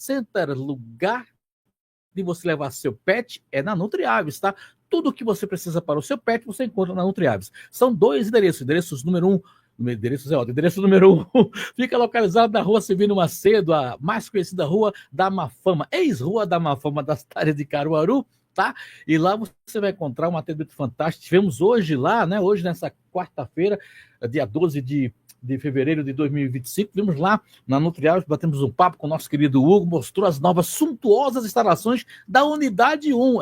Center, lugar de você levar seu pet é na NutriAves, tá? Tudo o que você precisa para o seu pet, você encontra na NutriAves. São 2 endereços. Endereço número 1 fica localizado na rua Severino Macedo, a mais conhecida rua da Mafama, ex-rua da Mafama da cidade de Caruaru, tá? E lá você vai encontrar um atendimento fantástico. Tivemos hoje lá, né? Hoje, nessa quarta-feira, dia 12 de fevereiro de 2025, vimos lá na NutriAves, batemos um papo com o nosso querido Hugo, mostrou as novas suntuosas instalações da Unidade 1.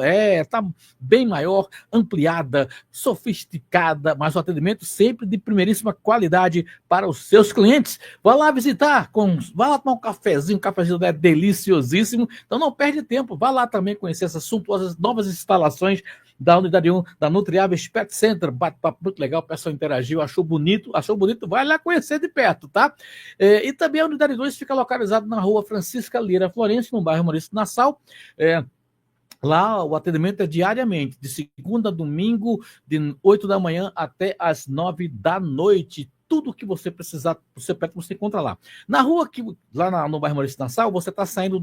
Tá bem maior, ampliada, sofisticada, mas o atendimento sempre de primeiríssima qualidade para os seus clientes. Vá lá visitar, vá lá tomar um cafezinho é deliciosíssimo, então não perde tempo, vá lá também conhecer essas suntuosas novas instalações da Unidade 1, da NutriAves Pet Center. Bate-papo muito legal, o pessoal interagiu, achou bonito, vai lá conhecer de perto, tá? E também a Unidade 2 fica localizada na rua Francisca Lira Florencio, no bairro Maurício Nassau. Lá o atendimento é diariamente, de segunda a domingo, de 8 da manhã até as 9 da noite. Tudo que você precisar do seu pet, você encontra lá. Na rua, no bairro Maurício Nassau, você está saindo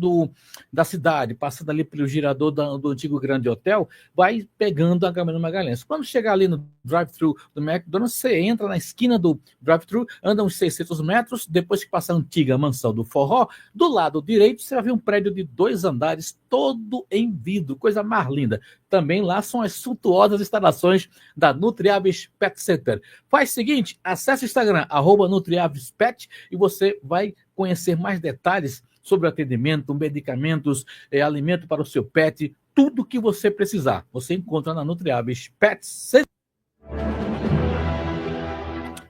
da cidade, passando ali pelo girador do antigo Grande Hotel, vai pegando a Gamaliel Magalhães. Quando chegar ali no drive-thru do McDonald's, você entra na esquina do drive-thru, anda uns 600 metros, depois que passa a antiga mansão do Forró, do lado direito você vai ver um prédio de 2 andares, todo em vidro, coisa mais linda. Também lá são as suntuosas instalações da NutriAves Pet Center. Faz o seguinte, acesse o Instagram, @NutriAvesPet, e você vai conhecer mais detalhes sobre atendimento, medicamentos, alimento para o seu pet, tudo que você precisar. Você encontra na NutriAves Pet Center.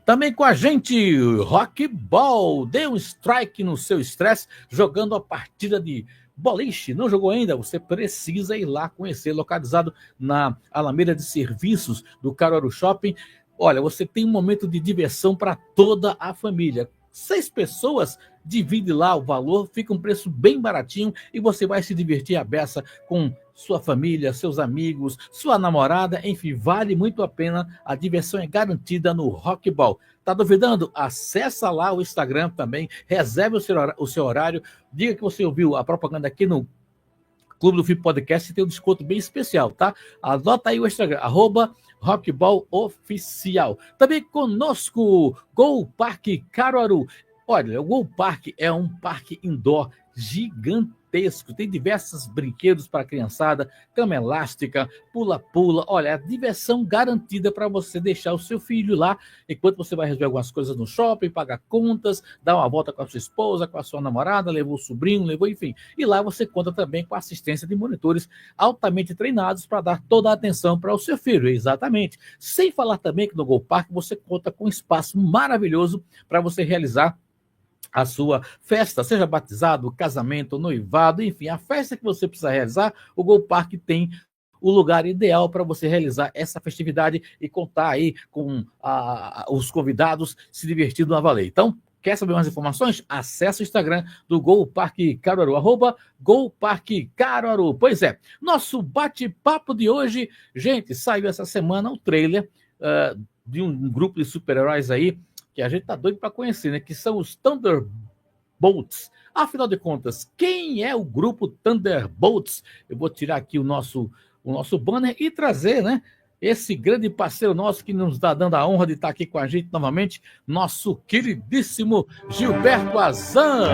Também com a gente, Rockball. Dê um strike no seu estresse jogando a partida de boliche. Não jogou ainda? Você precisa ir lá conhecer, localizado na Alameda de Serviços do Caruaru Shopping. Olha, você tem um momento de diversão para toda a família. 6 pessoas, divide lá o valor, fica um preço bem baratinho e você vai se divertir à beça com sua família, seus amigos, sua namorada, enfim, vale muito a pena. A diversão é garantida no Rockball. Tá duvidando? Acessa lá o Instagram também, reserve o seu horário, diga que você ouviu a propaganda aqui no Clube do FIP Podcast e tem um desconto bem especial, tá? Anota aí o Instagram, @Rockball Oficial. Também conosco, Go Park Caruaru. Olha, o Go Park é um parque indoor gigantesco, tem diversos brinquedos para a criançada, cama elástica, pula-pula. Olha, a diversão garantida para você deixar o seu filho lá, enquanto você vai resolver algumas coisas no shopping, pagar contas, dar uma volta com a sua esposa, com a sua namorada, levou o sobrinho, enfim. E lá você conta também com a assistência de monitores altamente treinados para dar toda a atenção para o seu filho, exatamente. Sem falar também que no Go Park você conta com um espaço maravilhoso para você realizar a sua festa, seja batizado, casamento, noivado, enfim, a festa que você precisa realizar, o Go Park tem o lugar ideal para você realizar essa festividade e contar aí com os convidados se divertindo na valer. Então, quer saber mais informações? Acesse o Instagram do Go Park Caruaru, @Go Park Caruaru. Pois é, nosso bate-papo de hoje, gente, saiu essa semana o trailer de um grupo de super-heróis aí, que a gente tá doido para conhecer, né? Que são os Thunderbolts. Afinal de contas, quem é o grupo Thunderbolts? Eu vou tirar aqui o nosso banner e trazer, né? Esse grande parceiro nosso que nos está dando a honra de estar aqui com a gente novamente, nosso queridíssimo Gilberto Azam.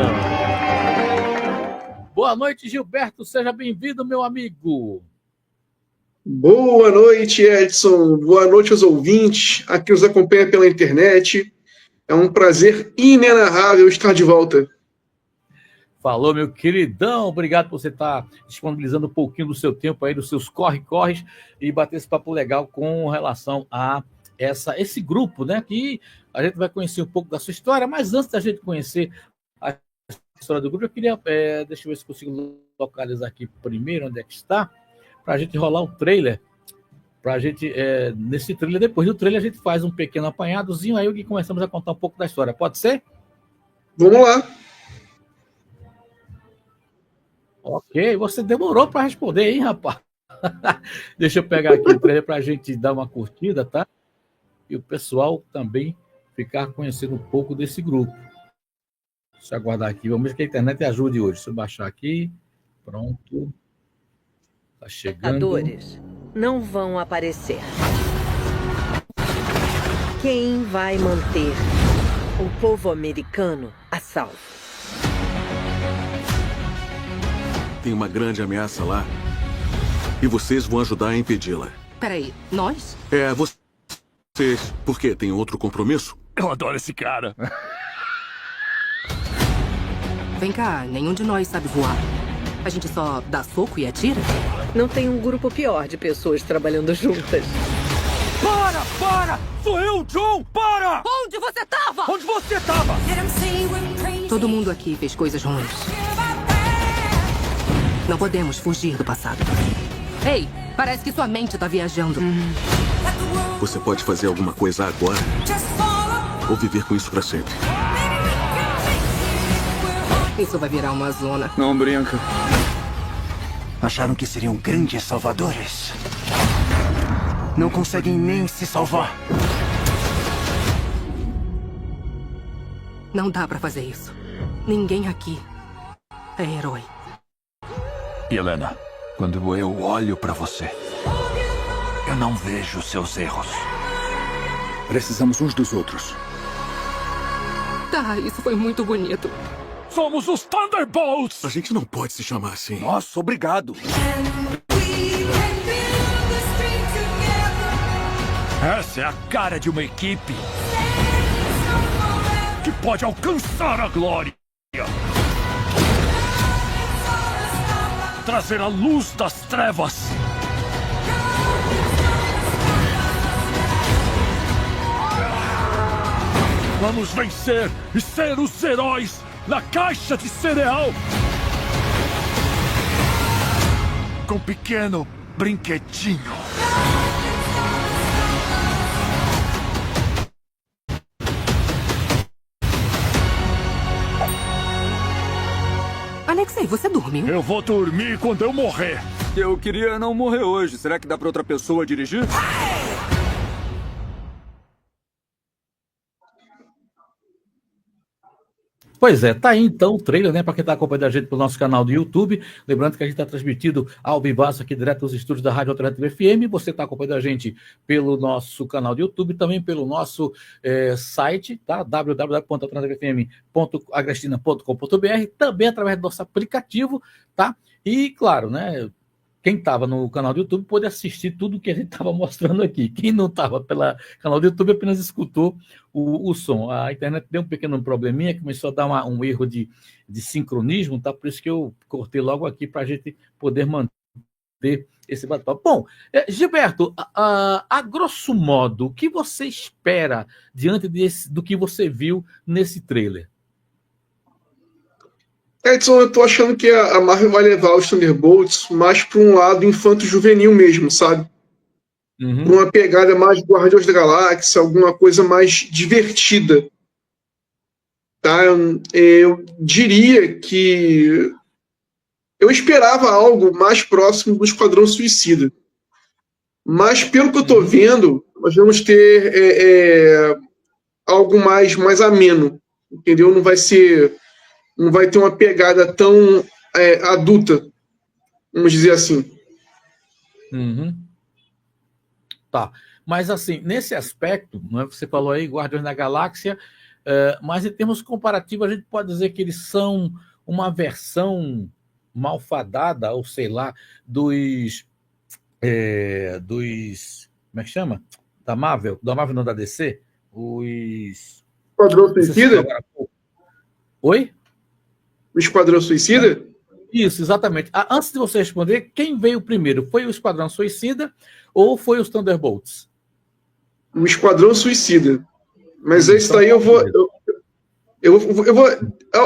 Boa noite, Gilberto. Seja bem-vindo, meu amigo. Boa noite, Edson. Boa noite aos ouvintes, a quem nos acompanha pela internet. É um prazer inenarrável estar de volta. Falou, meu queridão. Obrigado por você estar disponibilizando um pouquinho do seu tempo aí, dos seus corre-corres, e bater esse papo legal com relação a esse grupo, né? Que a gente vai conhecer um pouco da sua história, mas antes da gente conhecer a história do grupo, eu queria, deixa eu ver se consigo localizar aqui primeiro onde é que está, para a gente rolar o trailer. Pra gente, nesse trailer, depois do trailer, a gente faz um pequeno apanhadozinho aí e começamos a contar um pouco da história. Pode ser? Vamos lá. Ok, você demorou para responder, hein, rapaz? Deixa eu pegar aqui o trailer para a gente dar uma curtida, tá? E o pessoal também ficar conhecendo um pouco desse grupo. Deixa eu aguardar aqui. Vamos ver que a internet ajude hoje. Deixa eu baixar aqui. Pronto. Tá chegando. Os não vão aparecer. Quem vai manter o povo americano a salvo? Tem uma grande ameaça lá. E vocês vão ajudar a impedi-la. Peraí, nós? É, vocês. Por quê? Tem outro compromisso? Eu adoro esse cara. Vem cá, nenhum de nós sabe voar. A gente só dá soco e atira? Não tem um grupo pior de pessoas trabalhando juntas. Para! Sou eu, John! Para! Onde você tava? Onde você tava? Todo mundo aqui fez coisas ruins. Não podemos fugir do passado. Ei, parece que sua mente tá viajando. Você pode fazer alguma coisa agora ou viver com isso pra sempre. Isso vai virar uma zona. Não brinca. Acharam que seriam grandes salvadores. Não conseguem nem se salvar. Não dá pra fazer isso. Ninguém aqui é herói. Helena, Quando eu olho pra você, eu não vejo seus erros. Precisamos uns dos outros. Tá, isso foi muito bonito. somos os Thunderbolts! A gente não pode se chamar assim. Nossa, obrigado. Essa é a cara de uma equipe que pode alcançar a glória. Trazer a luz das trevas. Vamos vencer e ser os heróis na caixa de cereal. Com um pequeno brinquedinho. Alexei, você dormiu? Eu vou dormir quando eu morrer. Eu queria não morrer hoje. Será que dá pra outra pessoa dirigir? Pois é, tá aí então o trailer, né? Para quem tá acompanhando a gente pelo nosso canal do YouTube. Lembrando que a gente está transmitido ao vivaço aqui direto dos estúdios da Rádio Alternativa FM. Você está acompanhando a gente pelo nosso canal do YouTube, também pelo nosso site, tá? www.alternativafm.agrestina.com.br, também através do nosso aplicativo, tá? E claro, né? Quem estava no canal do YouTube pôde assistir tudo que a gente estava mostrando aqui. Quem não estava pelo canal do YouTube apenas escutou o som. A internet deu um pequeno probleminha, começou a dar um erro de sincronismo, tá? Por isso que eu cortei logo aqui para a gente poder manter esse bate-papo. Bom, Gilberto, a grosso modo, o que você espera diante do que você viu nesse trailer? Edson, eu tô achando que a Marvel vai levar os Thunderbolts mais para um lado infanto-juvenil mesmo, sabe? Uhum. Uma pegada mais Guardiões da Galáxia, alguma coisa mais divertida. Tá? Eu diria que eu esperava algo mais próximo do Esquadrão Suicida. Mas pelo que eu tô vendo, nós vamos ter algo mais ameno, entendeu? Não vai ter uma pegada tão adulta, vamos dizer assim. Uhum. Tá, mas assim, nesse aspecto, né, você falou aí, Guardiões da Galáxia, mas em termos comparativos, a gente pode dizer que eles são uma versão malfadada, ou sei lá, dos como é que chama? Da Marvel não, da DC? Os... Esquadrão Suicida? Oi? O Esquadrão Suicida? Isso, exatamente. Antes de você responder, quem veio primeiro? Foi o Esquadrão Suicida ou foi os Thunderbolts? O Esquadrão Suicida. Mas esse daí eu vou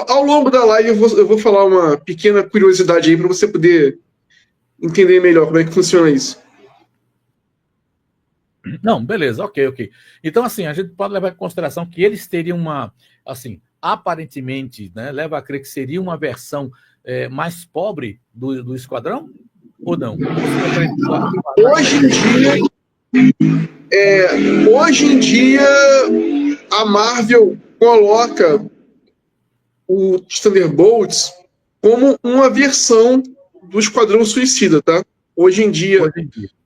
ao longo da live eu vou falar uma pequena curiosidade aí para você poder entender melhor como é que funciona isso. Não, beleza, ok. Então, assim, a gente pode levar em consideração que eles teriam aparentemente, né, leva a crer que seria uma versão mais pobre do Esquadrão? Ou não? Hoje em dia, a Marvel coloca o Thunderbolts como uma versão do Esquadrão Suicida, tá? Hoje em dia,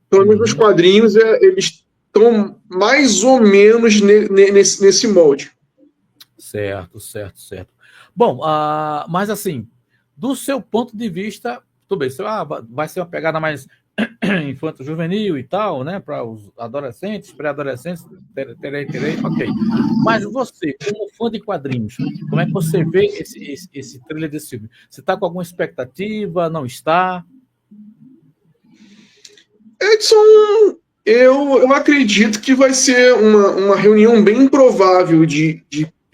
pelo menos nos quadrinhos, eles estão mais ou menos nesse molde. Certo. Bom, mas assim, do seu ponto de vista, tudo bem, vai ser uma pegada mais infanto-juvenil e tal, né? Para os adolescentes, pré-adolescentes, terei, ok. Mas você, como fã de quadrinhos, como é que você vê esse trailer desse filme? Você está com alguma expectativa? Não está? Edson, eu acredito que vai ser uma reunião bem improvável de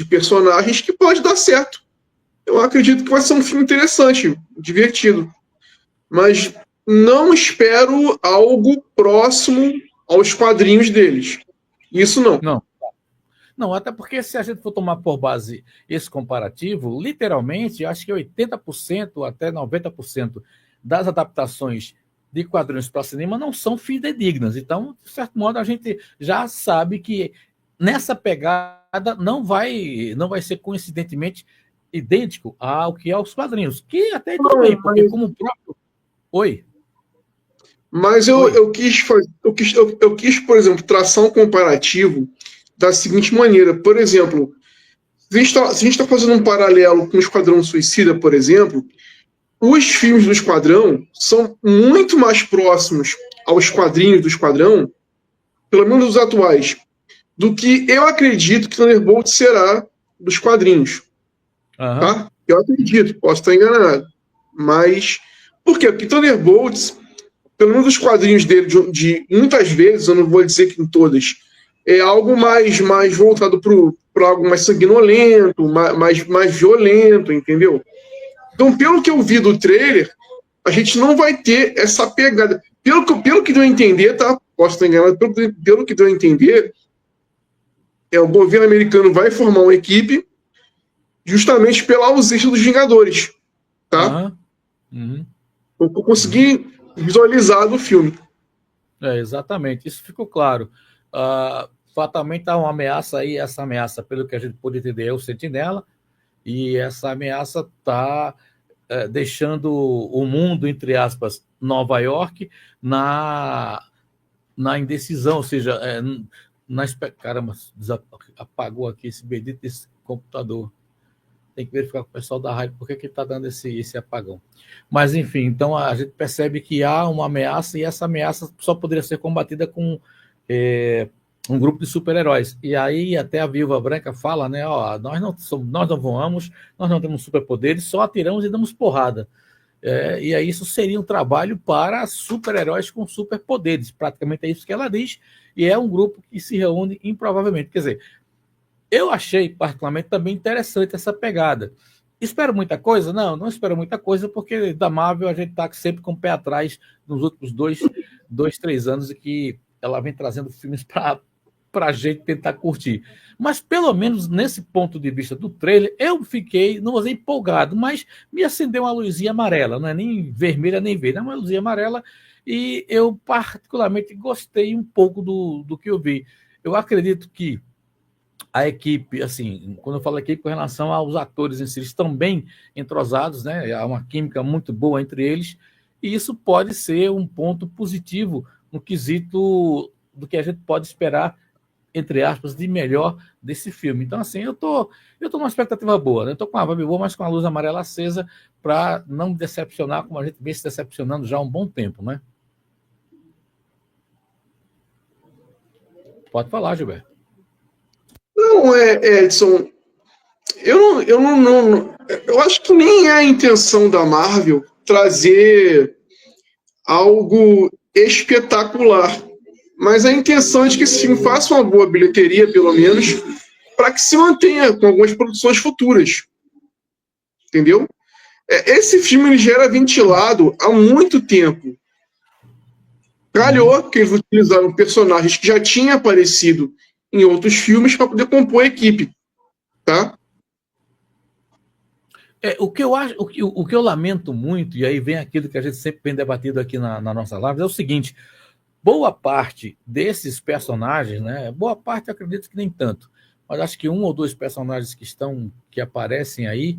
personagens que pode dar certo. Eu acredito que vai ser um filme interessante, divertido. Mas não espero algo próximo aos quadrinhos deles. Isso não. Não, até porque se a gente for tomar por base esse comparativo, literalmente, acho que 80% até 90% das adaptações de quadrinhos para cinema não são fidedignas. Então, de certo modo, a gente já sabe que nessa pegada não vai ser coincidentemente idêntico ao que é os quadrinhos, que até tudo bem, porque como o próprio... Oi? Mas eu quis, por exemplo, traçar um comparativo da seguinte maneira. Por exemplo, se a gente está fazendo um paralelo com o Esquadrão Suicida, por exemplo, os filmes do Esquadrão são muito mais próximos aos quadrinhos do Esquadrão, pelo menos os atuais, do que eu acredito que Thunderbolt será dos quadrinhos. Uhum. Tá? Eu acredito, posso estar enganado. Mas por quê? Porque Thunderbolts, pelo menos os quadrinhos dele, de muitas vezes, eu não vou dizer que em todas, é algo mais voltado para algo mais sanguinolento, mais violento, entendeu? Então, pelo que eu vi do trailer, a gente não vai ter essa pegada. Pelo que deu a entender, tá? Posso estar enganado, pelo que deu a entender, o governo americano vai formar uma equipe justamente pela ausência dos Vingadores, tá? Uhum. Eu consegui visualizar do filme. Exatamente, isso ficou claro. Fatalmente há uma ameaça aí, essa ameaça, pelo que a gente pode entender, é o Sentinela, e essa ameaça está deixando o mundo, entre aspas, Nova York, na indecisão, ou seja, caramba, apagou aqui esse bendito desse computador. Tem que verificar com o pessoal da rádio por que está dando esse apagão. Mas, enfim, então a gente percebe que há uma ameaça e essa ameaça só poderia ser combatida com um grupo de super-heróis. E aí até a Viúva Branca fala, né? Ó, nós não voamos, nós não temos superpoderes, só atiramos e damos porrada. E aí isso seria um trabalho para super-heróis com superpoderes. Praticamente é isso que ela diz. E é um grupo que se reúne improvavelmente. Quer dizer, eu achei particularmente também interessante essa pegada. Espero muita coisa? Não espero muita coisa, porque da Marvel a gente está sempre com o pé atrás nos últimos 3 anos, e que ela vem trazendo filmes para a gente tentar curtir. Mas pelo menos nesse ponto de vista do trailer, eu fiquei, não vou dizer empolgado, mas me acendeu uma luzinha amarela, não é nem vermelha nem verde, é uma luzinha amarela, e eu particularmente gostei um pouco do que eu vi. Eu acredito que a equipe, assim, quando eu falo equipe com relação aos atores em si, eles estão bem entrosados, né? Há uma química muito boa entre eles, e isso pode ser um ponto positivo no quesito do que a gente pode esperar, entre aspas, de melhor desse filme. Então, assim, eu tô numa expectativa boa, né? Eu tô com uma vibe boa, mas com a luz amarela acesa, para não me decepcionar, como a gente vem se decepcionando já há um bom tempo, né? Pode falar, Gilberto. Não, Edson, eu acho que nem é a intenção da Marvel trazer algo espetacular, mas a intenção é de que esse filme faça uma boa bilheteria, pelo menos, para que se mantenha com algumas produções futuras, entendeu? Esse filme ele já era ventilado há muito tempo. Calhou que eles utilizaram personagens que já tinham aparecido em outros filmes para poder compor a equipe, tá? O que eu acho, o que eu lamento muito, e aí vem aquilo que a gente sempre vem debatido aqui na nossa live, é o seguinte: boa parte desses personagens, né? Boa parte eu acredito que nem tanto, mas acho que 1 ou 2 personagens que aparecem aí,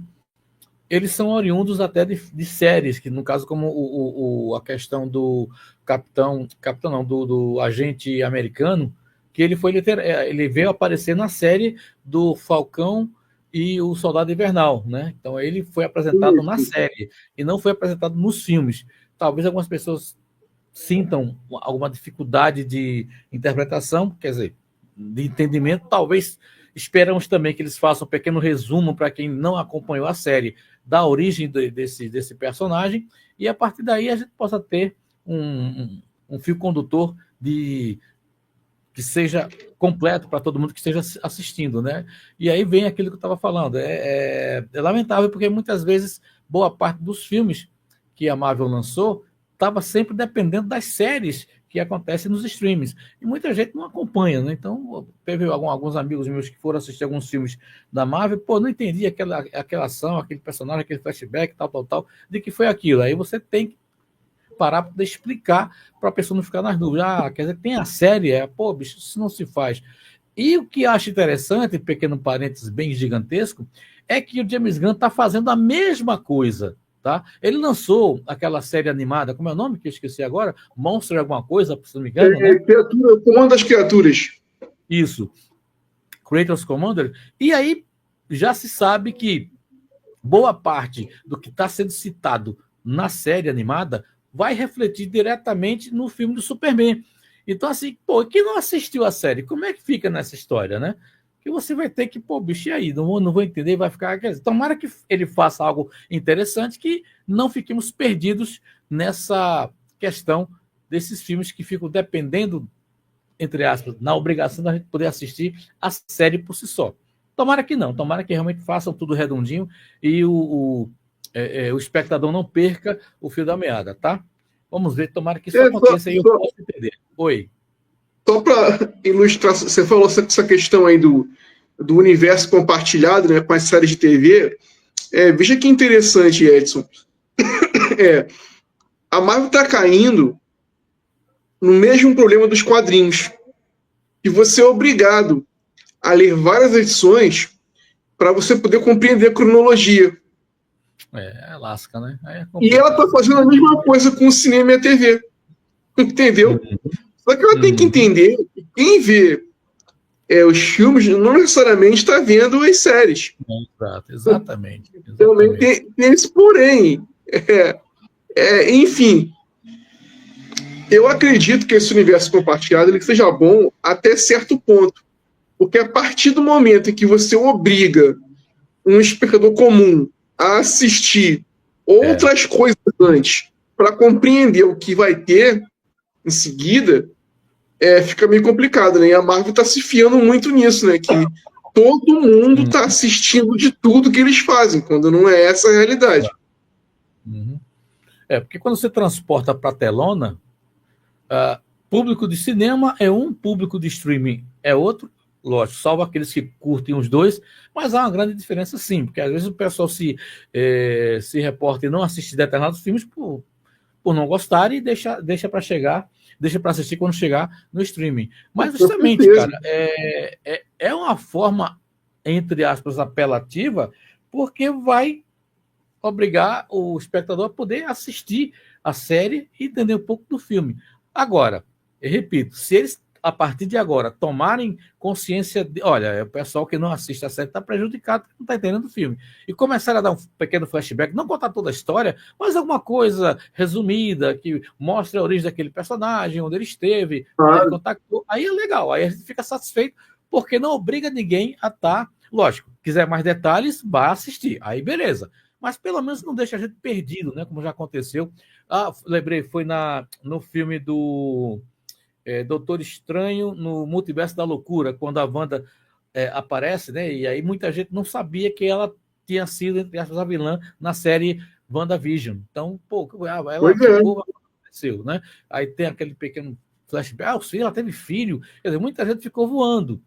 eles são oriundos até de séries, que no caso, como a questão do capitão não, do agente americano, que ele veio aparecer na série do Falcão e o Soldado Invernal, né? Então ele foi apresentado na série e não foi apresentado nos filmes. Talvez algumas pessoas sintam alguma dificuldade de interpretação, quer dizer, de entendimento, talvez esperamos também que eles façam um pequeno resumo para quem não acompanhou a série da origem desse personagem, e a partir daí a gente possa ter um fio condutor que seja completo para todo mundo que esteja assistindo, né? E aí vem aquilo que eu estava falando. É lamentável, porque muitas vezes boa parte dos filmes que a Marvel lançou estava sempre dependendo das séries que acontecem nos streams. E muita gente não acompanha, né? Então, teve alguns amigos meus que foram assistir alguns filmes da Marvel, não entendi aquela ação, aquele personagem, aquele flashback, tal, de que foi aquilo. Aí você tem que parar para explicar para a pessoa não ficar nas dúvidas. Quer dizer, tem a série, bicho, isso não se faz. E o que acho interessante, pequeno parênteses bem gigantesco, é que o James Gunn está fazendo a mesma coisa. Tá? Ele lançou aquela série animada, como é o nome que eu esqueci agora? Monster alguma coisa, se não me engano. Né? Comando das Criaturas. Isso. Creators Commander. E aí já se sabe que boa parte do que está sendo citado na série animada vai refletir diretamente no filme do Superman. Então, assim, quem não assistiu a série, como é que fica nessa história, né? Que você vai ter que, bicho, e aí? Não vou entender, vai ficar... Tomara que ele faça algo interessante, que não fiquemos perdidos nessa questão desses filmes que ficam dependendo, entre aspas, na obrigação da gente poder assistir a série por si só. Tomara que não, tomara que realmente façam tudo redondinho e o espectador não perca o fio da meada, tá? Vamos ver, tomara que isso aconteça e eu possa entender. Oi. Só para ilustrar, você falou essa questão aí do universo compartilhado, né, com as séries de TV. Veja que interessante, Edson. A Marvel está caindo no mesmo problema dos quadrinhos. E você é obrigado a ler várias edições para você poder compreender a cronologia. Lasca, né? E ela está fazendo a mesma coisa com o cinema e a TV. Entendeu? Só que ela tem que entender que quem vê os filmes não necessariamente está vendo as séries. Exatamente. Também tem esse porém. Enfim, eu acredito que esse universo compartilhado ele seja bom até certo ponto. Porque a partir do momento em que você obriga um espectador comum a assistir outras coisas antes para compreender o que vai ter em seguida, fica meio complicado, né? E a Marvel está se fiando muito nisso, né? Que todo mundo está assistindo de tudo que eles fazem, quando não é essa a realidade. Porque quando você transporta para a telona, público de cinema é um, público de streaming é outro, lógico, salvo aqueles que curtem os dois, mas há uma grande diferença sim, porque às vezes o pessoal se reporta e não assiste determinados filmes por não gostar e deixa para chegar, deixa para assistir quando chegar no streaming. Mas justamente, cara, é uma forma, entre aspas, apelativa, porque vai obrigar o espectador a poder assistir a série e entender um pouco do filme. Agora, eu repito, se eles, a partir de agora, tomarem consciência de, olha, o pessoal que não assiste a série está prejudicado, porque não está entendendo o filme, e começarem a dar um pequeno flashback, não contar toda a história, mas alguma coisa resumida, que mostre a origem daquele personagem, onde ele esteve, onde ele contactou, aí é legal, aí a gente fica satisfeito, porque não obriga ninguém a estar, lógico, quiser mais detalhes, vá assistir, aí beleza. Mas pelo menos não deixa a gente perdido, né? Como já aconteceu. Lembrei, foi no filme do Doutor Estranho no Multiverso da Loucura, quando a Wanda aparece, né? E aí muita gente não sabia que ela tinha sido, entre aspas, a vilã na série WandaVision. Então, ela aconteceu, né? Aí tem aquele pequeno flashback, ela teve filho. Quer dizer, muita gente ficou voando.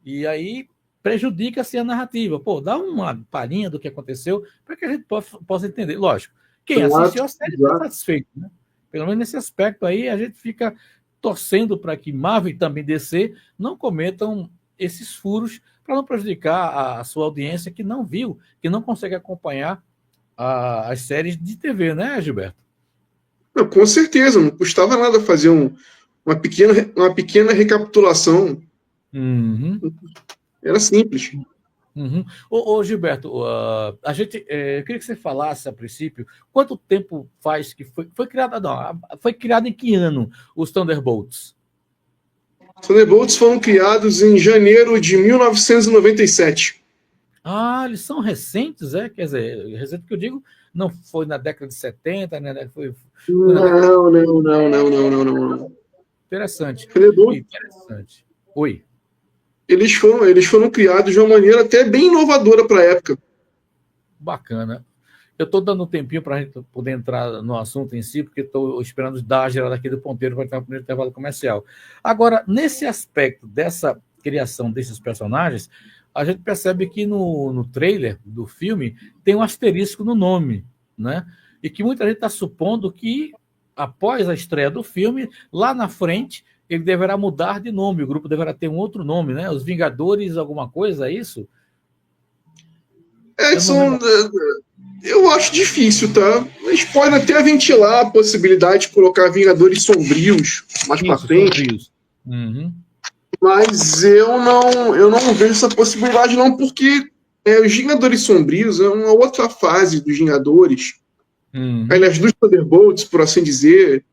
E aí prejudica-se a narrativa. Dá uma palhinha do que aconteceu para que a gente possa entender. Lógico, quem assistiu a série está satisfeito, né? Pelo menos nesse aspecto aí, a gente fica torcendo para que Marvel e também DC não cometam esses furos para não prejudicar a sua audiência que não viu, que não consegue acompanhar as séries de TV, né, Gilberto? Não, com certeza, não custava nada fazer uma pequena recapitulação. Uhum. Era simples. Uhum. Ô, Gilberto, eu queria que você falasse a princípio quanto tempo faz que foi criado, não, foi criado em que ano os Thunderbolts? Os Thunderbolts foram criados em janeiro de 1997. Ah, eles são recentes, é? Quer dizer, recente que eu digo, não foi na década de 70, né? Foi Não. Interessante. Thunderbolts, Interessante. Oi. eles foram criados de uma maneira até bem inovadora para a época. Bacana. Eu estou dando um tempinho para a gente poder entrar no assunto em si, porque estou esperando dar a gerada aqui do ponteiro para entrar no primeiro intervalo comercial. Agora, nesse aspecto dessa criação desses personagens, a gente percebe que no trailer do filme tem um asterisco no nome, né? E que muita gente está supondo que, após a estreia do filme, lá na frente, ele deverá mudar de nome, o grupo deverá ter um outro nome, né? Os Vingadores, alguma coisa, é isso? Edson, eu acho difícil, tá? Eles podem até ventilar a possibilidade de colocar Vingadores Sombrios mais para frente. Uhum. Mas eu não vejo essa possibilidade, não, porque os Vingadores Sombrios é uma outra fase dos Vingadores. Aliás, dos Thunderbolts, por assim dizer,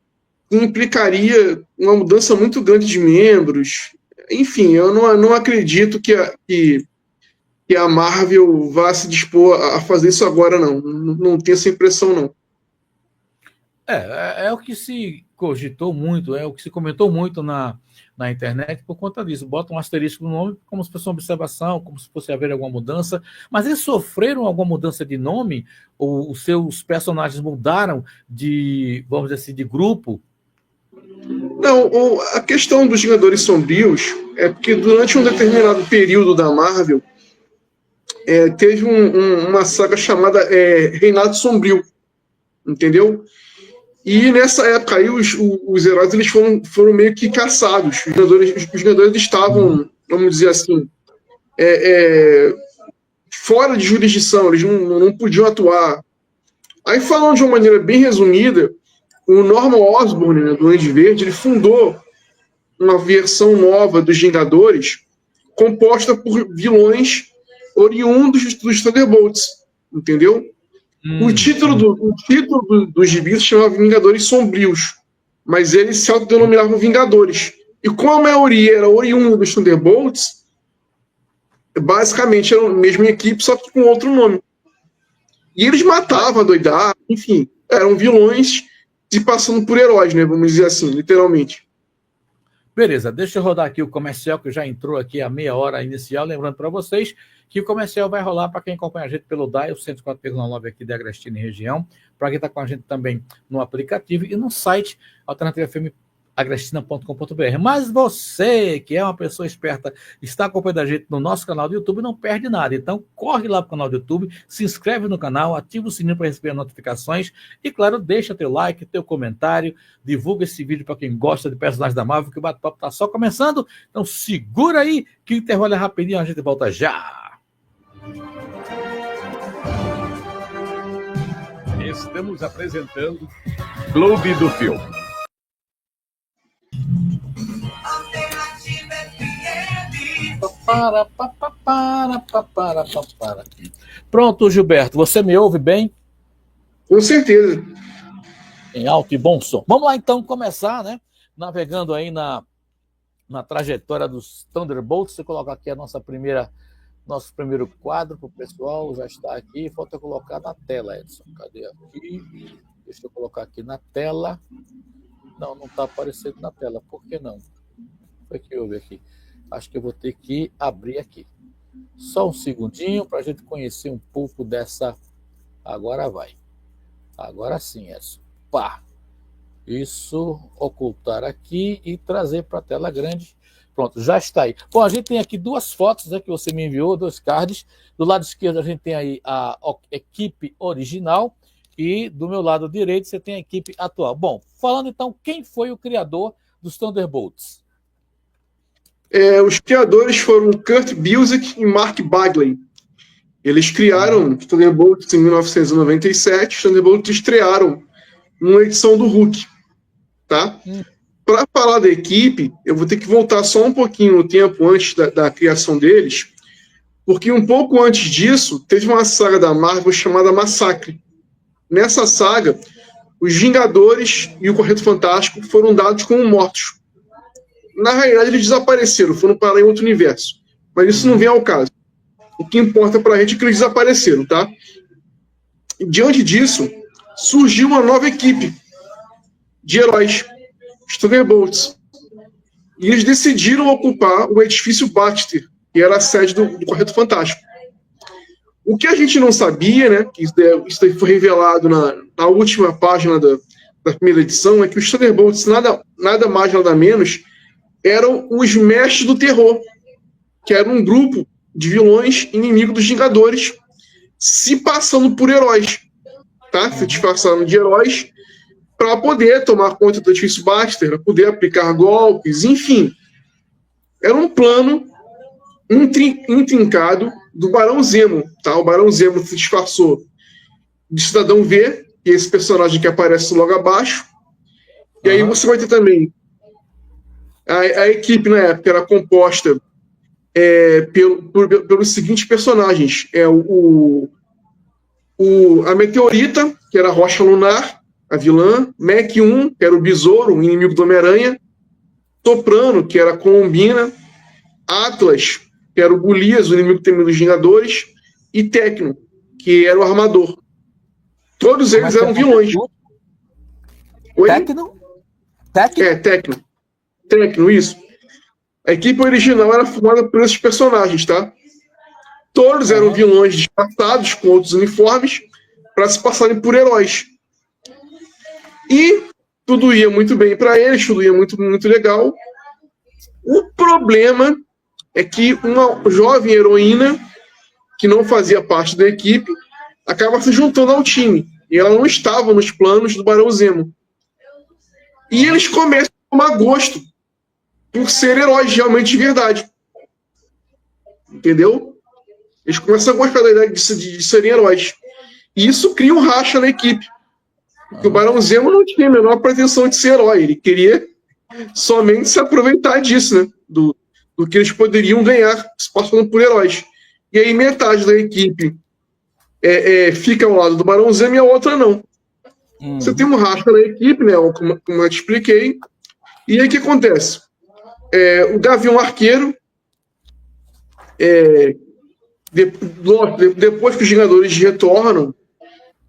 implicaria uma mudança muito grande de membros. Enfim, eu não acredito que a Marvel vá se dispor a fazer isso agora, não. Não tenho essa impressão, não. É o que se cogitou muito, é o que se comentou muito na internet por conta disso. Bota um asterisco no nome como se fosse uma observação, como se fosse haver alguma mudança. Mas eles sofreram alguma mudança de nome? Ou os seus personagens mudaram de, vamos dizer assim, de grupo? Não, a questão dos Vingadores Sombrios é porque durante um determinado período da Marvel teve uma saga chamada Reinado Sombrio, entendeu? E nessa época aí os heróis eles foram meio que caçados. Os Vingadores estavam, vamos dizer assim, fora de jurisdição, eles não podiam atuar. Aí, falando de uma maneira bem resumida, o Norman Osborn, né, do Duende Verde, ele fundou uma versão nova dos Vingadores composta por vilões oriundos dos Thunderbolts, entendeu? O título dos gibis se chamava Vingadores Sombrios, mas eles se autodenominavam Vingadores. E como a maioria era oriunda dos Thunderbolts, basicamente era a mesma equipe, só que com outro nome. E eles matavam, doidavam, enfim, eram vilões se passando por heróis, né? Vamos dizer assim, literalmente. Beleza, deixa eu rodar aqui o comercial, que já entrou aqui a meia hora inicial, lembrando para vocês que o comercial vai rolar para quem acompanha a gente pelo DAI, o 104,9 aqui da Agrestina e região, para quem está com a gente também no aplicativo e no site alternativafmagrestina.com.br. Mas você, que é uma pessoa esperta, está acompanhando a gente no nosso canal do YouTube, não perde nada. Então, corre lá para o canal do YouTube, se inscreve no canal, ativa o sininho para receber as notificações e, claro, deixa teu like, teu comentário, divulga esse vídeo para quem gosta de personagens da Marvel, que o bate-papo está só começando. Então, segura aí que o intervalo é rapidinho, a gente volta já. Estamos apresentando Clube do Filme. Pronto, Gilberto, você me ouve bem? Com certeza. Em alto e bom som. Vamos lá, então, começar, né? Navegando aí na trajetória dos Thunderbolts. Você colocar aqui nosso primeiro quadro para o pessoal, já está aqui. Falta colocar na tela, Edson. Cadê aqui? Deixa eu colocar aqui na tela. Não está aparecendo na tela. Por que não? Foi que houve aqui. Acho que eu vou ter que abrir aqui. Só um segundinho para a gente conhecer um pouco dessa. Agora vai. Agora sim, Edson. Pá! Isso, ocultar aqui e trazer para a tela grande. Pronto, já está aí. Bom, a gente tem aqui duas fotos, né, que você me enviou, 2 cards. Do lado esquerdo a gente tem aí a equipe original e do meu lado direito você tem a equipe atual. Bom, falando então, quem foi o criador dos Thunderbolts? Os criadores foram Kurt Busiek e Mark Bagley. Eles criaram os Thunderbolts em 1997, os Thunderbolts estrearam numa edição do Hulk, tá? Para falar da equipe, eu vou ter que voltar só um pouquinho no tempo antes da criação deles, porque um pouco antes disso, teve uma saga da Marvel chamada Massacre. Nessa saga, os Vingadores e o Quarteto Fantástico foram dados como mortos. Na realidade, eles desapareceram, foram parar em outro universo. Mas isso não vem ao caso. O que importa pra gente é que eles desapareceram, tá? E, diante disso, surgiu uma nova equipe de heróis, os Thunderbolts. E eles decidiram ocupar o edifício Baxter, que era a sede do Quarteto Fantástico. O que a gente não sabia, né, que isso daí foi revelado na última página da primeira edição, é que os Thunderbolts, nada mais, nada menos, eram os mestres do terror, que era um grupo de vilões inimigos dos Vingadores, se passando por heróis, tá? Se disfarçando de heróis para poder tomar conta do edifício Baxter, para poder aplicar golpes, enfim. Era um plano intrincado do Barão Zemo, tá? O Barão Zemo se disfarçou de Cidadão V, que é esse personagem que aparece logo abaixo. E aí você vai ter também a equipe na época era composta pelos seguintes personagens: a Meteorita, que era a Rocha Lunar, a vilã; Mac 1, que era o Besouro, o inimigo do Homem-Aranha; Soprano, que era a Colombina; Atlas, que era o Golias, o inimigo temido dos Vingadores; e Tecno, que era o Armador. Todos eles eram vilões. Tecno? Tecno, isso. A equipe original era formada por esses personagens, tá? Todos eram vilões disfarçados com outros uniformes para se passarem por heróis. E tudo ia muito bem para eles, tudo ia muito, muito legal. O problema é que uma jovem heroína, que não fazia parte da equipe, acaba se juntando ao time. E ela não estava nos planos do Barão Zemo. E eles começam a tomar gosto por ser heróis realmente de verdade. Entendeu? Eles começam a gostar da ideia de serem heróis. E isso cria um racha na equipe. Porque o Barão Zemo não tinha a menor pretensão de ser herói. Ele queria somente se aproveitar disso, né? Do que eles poderiam ganhar se passando por heróis. E aí metade da equipe fica ao lado do Barão Zemo e a outra não. Você tem um racha na equipe, né? Como eu te expliquei. E aí o que acontece? O Gavião Arqueiro, depois que os Vingadores retornam,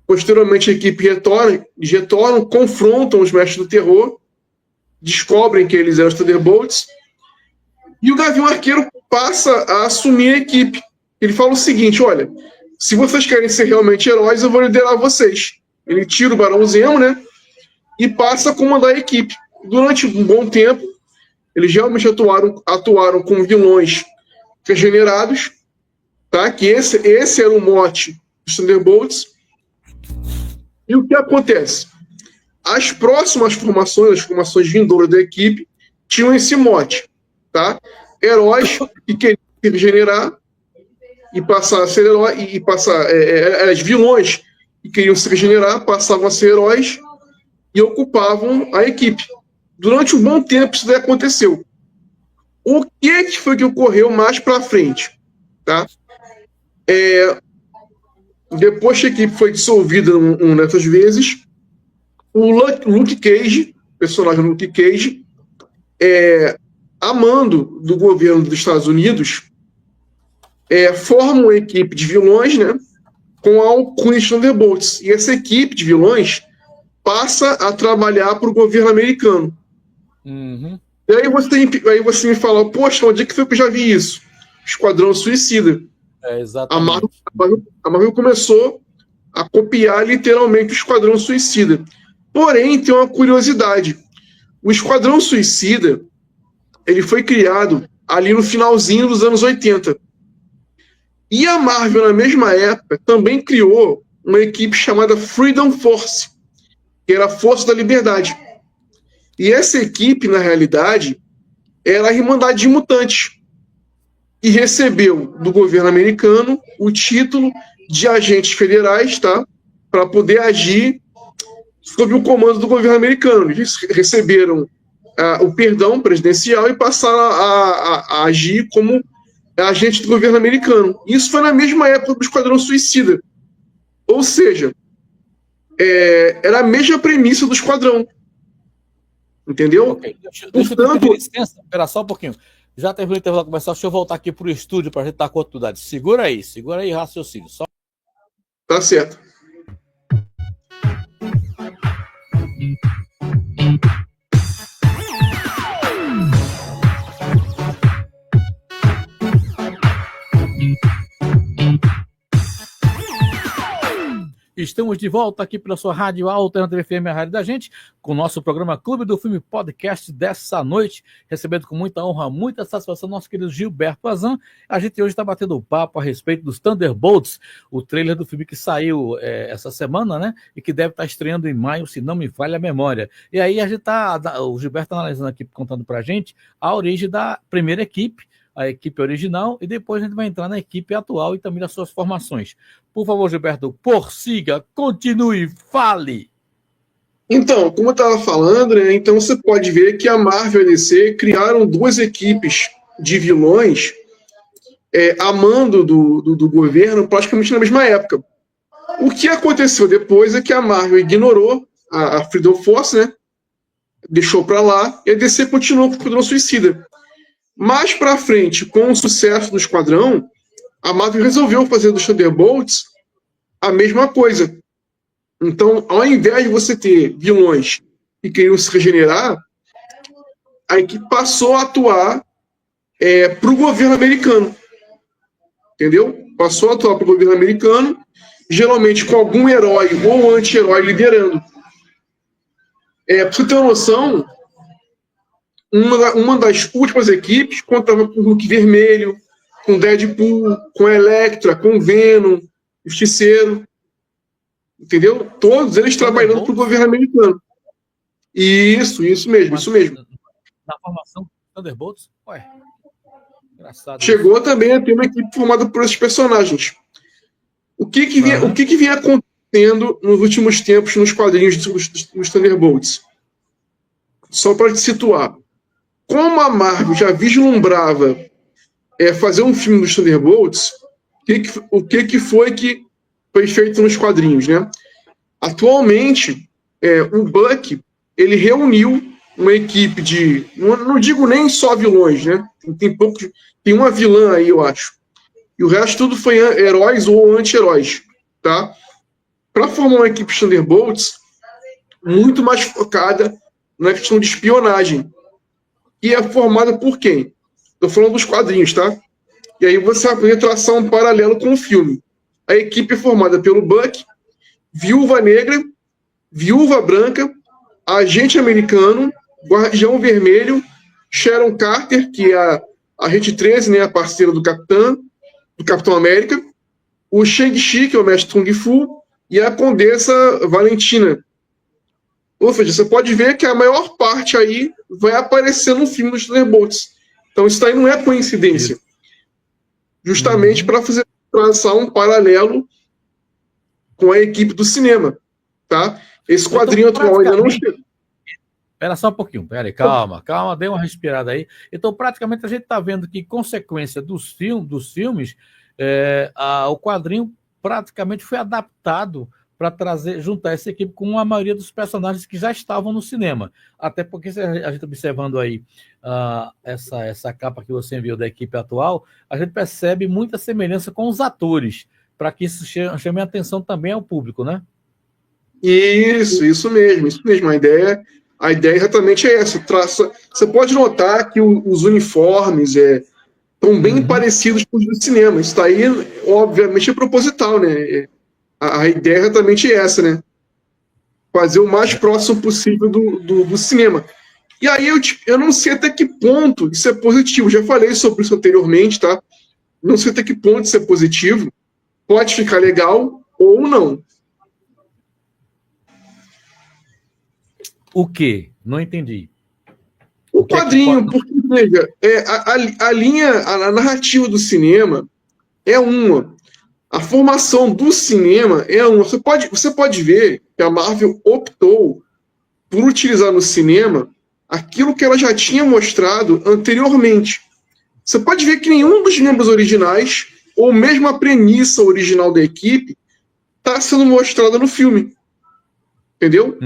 posteriormente a equipe retornam, confrontam os Mestres do Terror, descobrem que eles eram os Thunderbolts, e o Gavião Arqueiro passa a assumir a equipe. Ele fala o seguinte: olha, se vocês querem ser realmente heróis, eu vou liderar vocês. Ele tira o Barão Zemo, né, e passa a comandar a equipe. Durante um bom tempo, eles realmente atuaram como vilões regenerados, tá? Que esse era o mote dos Thunderbolts. E o que acontece? As próximas formações, as formações vindouras da equipe, tinham esse mote, tá? Heróis que queriam se regenerar e passar a ser herói, vilões que queriam se regenerar, passavam a ser heróis e ocupavam a equipe. Durante um bom tempo isso daí aconteceu. O que foi que ocorreu mais para frente? Tá? Depois que a equipe foi dissolvida nessas vezes, o Luke Cage, personagem Luke Cage, a mando do governo dos Estados Unidos, forma uma equipe de vilões, né, com a alcunha de Thunderbolts. E essa equipe de vilões passa a trabalhar para o governo americano. E aí você me fala: poxa, onde é que foi que eu já vi isso? Esquadrão Suicida. Exatamente. A Marvel começou a copiar literalmente o Esquadrão Suicida. Porém, tem uma curiosidade. O Esquadrão Suicida, ele foi criado ali no finalzinho dos anos 80. E a Marvel, na mesma época, também criou uma equipe chamada Freedom Force, que era a Força da Liberdade. E essa equipe, na realidade, era a Irmandade de Mutantes, e recebeu do governo americano o título de agentes federais, tá? Para poder agir sob o comando do governo americano. Eles receberam o perdão presidencial e passaram a agir como agentes do governo americano. Isso foi na mesma época do Esquadrão Suicida. Ou seja, era a mesma premissa do Esquadrão. Entendeu? Ok. Deixa eu pedir licença, espera só um pouquinho. Já teve o intervalo começar, deixa eu voltar aqui para o estúdio para a gente dar continuidade. Segura aí, raciocínio. Só... Tá certo. Estamos de volta aqui pela sua Rádio Alternativa FM, a rádio da gente, com o nosso programa Clube do Filme Podcast dessa noite, recebendo com muita honra, muita satisfação nosso querido Gilberto Azan. A gente hoje está batendo um papo a respeito dos Thunderbolts, o trailer do filme que saiu essa semana, né? E que deve estar estreando em maio, se não me falha a memória. E aí a gente o Gilberto está analisando aqui, contando para a gente a origem da primeira equipe, a equipe original, e depois a gente vai entrar na equipe atual e também das suas formações. Por favor, Gilberto, prossiga, continue, fale. Então, como eu estava falando, né, então você pode ver que a Marvel e a DC criaram duas equipes de vilões a mando do governo praticamente na mesma época. O que aconteceu depois é que a Marvel ignorou a Freedom Force, né, deixou para lá, e a DC continuou com o Esquadrão Suicida. Mais para frente, com o sucesso do Esquadrão, a Marvel resolveu fazer dos Thunderbolts a mesma coisa. Então, ao invés de você ter vilões que queriam se regenerar, a equipe passou a atuar para o governo americano. Entendeu? Passou a atuar para o governo americano, geralmente com algum herói ou anti-herói liderando. Para você ter uma noção, uma das últimas equipes contava com o Hulk Vermelho, com Deadpool, com Elektra, com Venom, Justiceiro. Entendeu? Todos eles trabalhando para o governo americano. Isso mesmo. Na formação Thunderbolts? Ué, engraçado. Chegou também a ter uma equipe formada por esses personagens. O que vinha acontecendo nos últimos tempos nos quadrinhos dos Thunderbolts? Só para te situar. Como a Marvel já vislumbrava fazer um filme dos Thunderbolts, o que foi que foi feito nos quadrinhos, né? Atualmente, o Buck, ele reuniu uma equipe de... Não digo nem só vilões, né? Tem uma vilã aí, eu acho. E o resto tudo foi heróis ou anti-heróis, tá? Para formar uma equipe de Thunderbolts muito mais focada na questão de espionagem. E é formada por quem? Estou falando dos quadrinhos, tá? E aí você vai poder traçar um paralelo com o filme. A equipe é formada pelo Buck, Viúva Negra, Viúva Branca, Agente Americano, Guardião Vermelho, Sharon Carter, que é a Agente 13, né, a parceira do Capitão América, o Shang-Chi, que é o mestre Kung Fu, e a Condessa Valentina. Ou seja, você pode ver que a maior parte aí vai aparecer no filme dos Thunderbolts. Então isso aí não é coincidência. Justamente para traçar um paralelo com a equipe do cinema, tá? Esse quadrinho atual ainda não chegou. Espera só um pouquinho, peraí, calma, dê uma respirada aí. Então, praticamente, a gente está vendo que, consequência dos filmes, o quadrinho praticamente foi adaptado para juntar essa equipe com a maioria dos personagens que já estavam no cinema. Até porque, se a gente observando aí essa capa que você enviou da equipe atual, a gente percebe muita semelhança com os atores, para que isso chame a atenção também ao público, né? Isso mesmo. A ideia exatamente é essa. Você pode notar que os uniformes estão bem parecidos com os do cinema. Isso daí, obviamente, é proposital, né? A ideia é exatamente essa, né? Fazer o mais próximo possível do cinema. E aí eu não sei até que ponto isso é positivo. Já falei sobre isso anteriormente, tá? Não sei até que ponto isso é positivo. Pode ficar legal ou não. O quê? Não entendi. O quadrinho, porque, veja, a narrativa do cinema é uma. A formação do cinema é uma. Você pode ver que a Marvel optou por utilizar no cinema aquilo que ela já tinha mostrado anteriormente. Você pode ver que nenhum dos membros originais, ou mesmo a premissa original da equipe, está sendo mostrada no filme. Entendeu?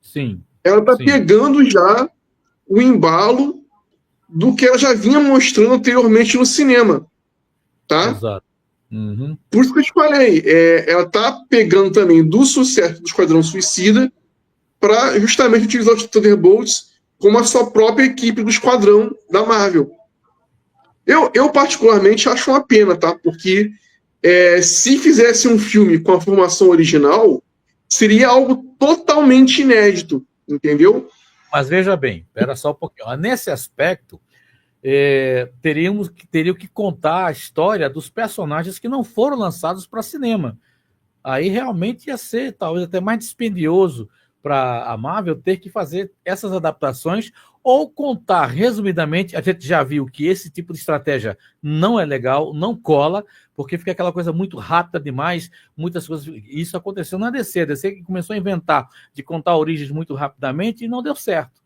Sim. Ela está pegando já o embalo do que ela já vinha mostrando anteriormente no cinema. Tá? Exato. Uhum. Por isso que eu te falei, ela está pegando também do sucesso do Esquadrão Suicida para justamente utilizar os Thunderbolts como a sua própria equipe do Esquadrão da Marvel. Eu particularmente acho uma pena, tá? Porque se fizesse um filme com a formação original, seria algo totalmente inédito, entendeu? Mas veja bem, espera só um pouquinho. Nesse aspecto, teriam que contar a história dos personagens que não foram lançados para cinema. Aí realmente ia ser talvez até mais dispendioso para a Marvel ter que fazer essas adaptações ou contar resumidamente. A gente já viu que esse tipo de estratégia não é legal, não cola, porque fica aquela coisa muito rápida demais, muitas coisas. Isso aconteceu na DC. A DC que começou a inventar de contar origens muito rapidamente e não deu certo.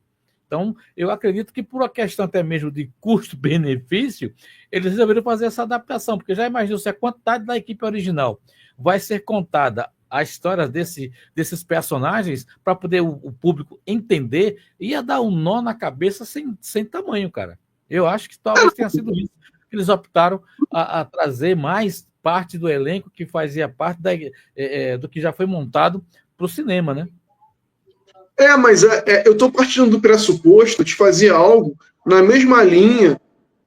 Então, eu acredito que por uma questão até mesmo de custo-benefício, eles resolveram fazer essa adaptação, porque já imaginou se a quantidade da equipe original vai ser contada a história desses personagens para poder o público entender, ia dar um nó na cabeça sem tamanho, cara. Eu acho que talvez tenha sido isso que eles optaram a trazer mais parte do elenco que fazia parte do que já foi montado para o cinema, né? Mas eu estou partindo do pressuposto de fazer algo na mesma linha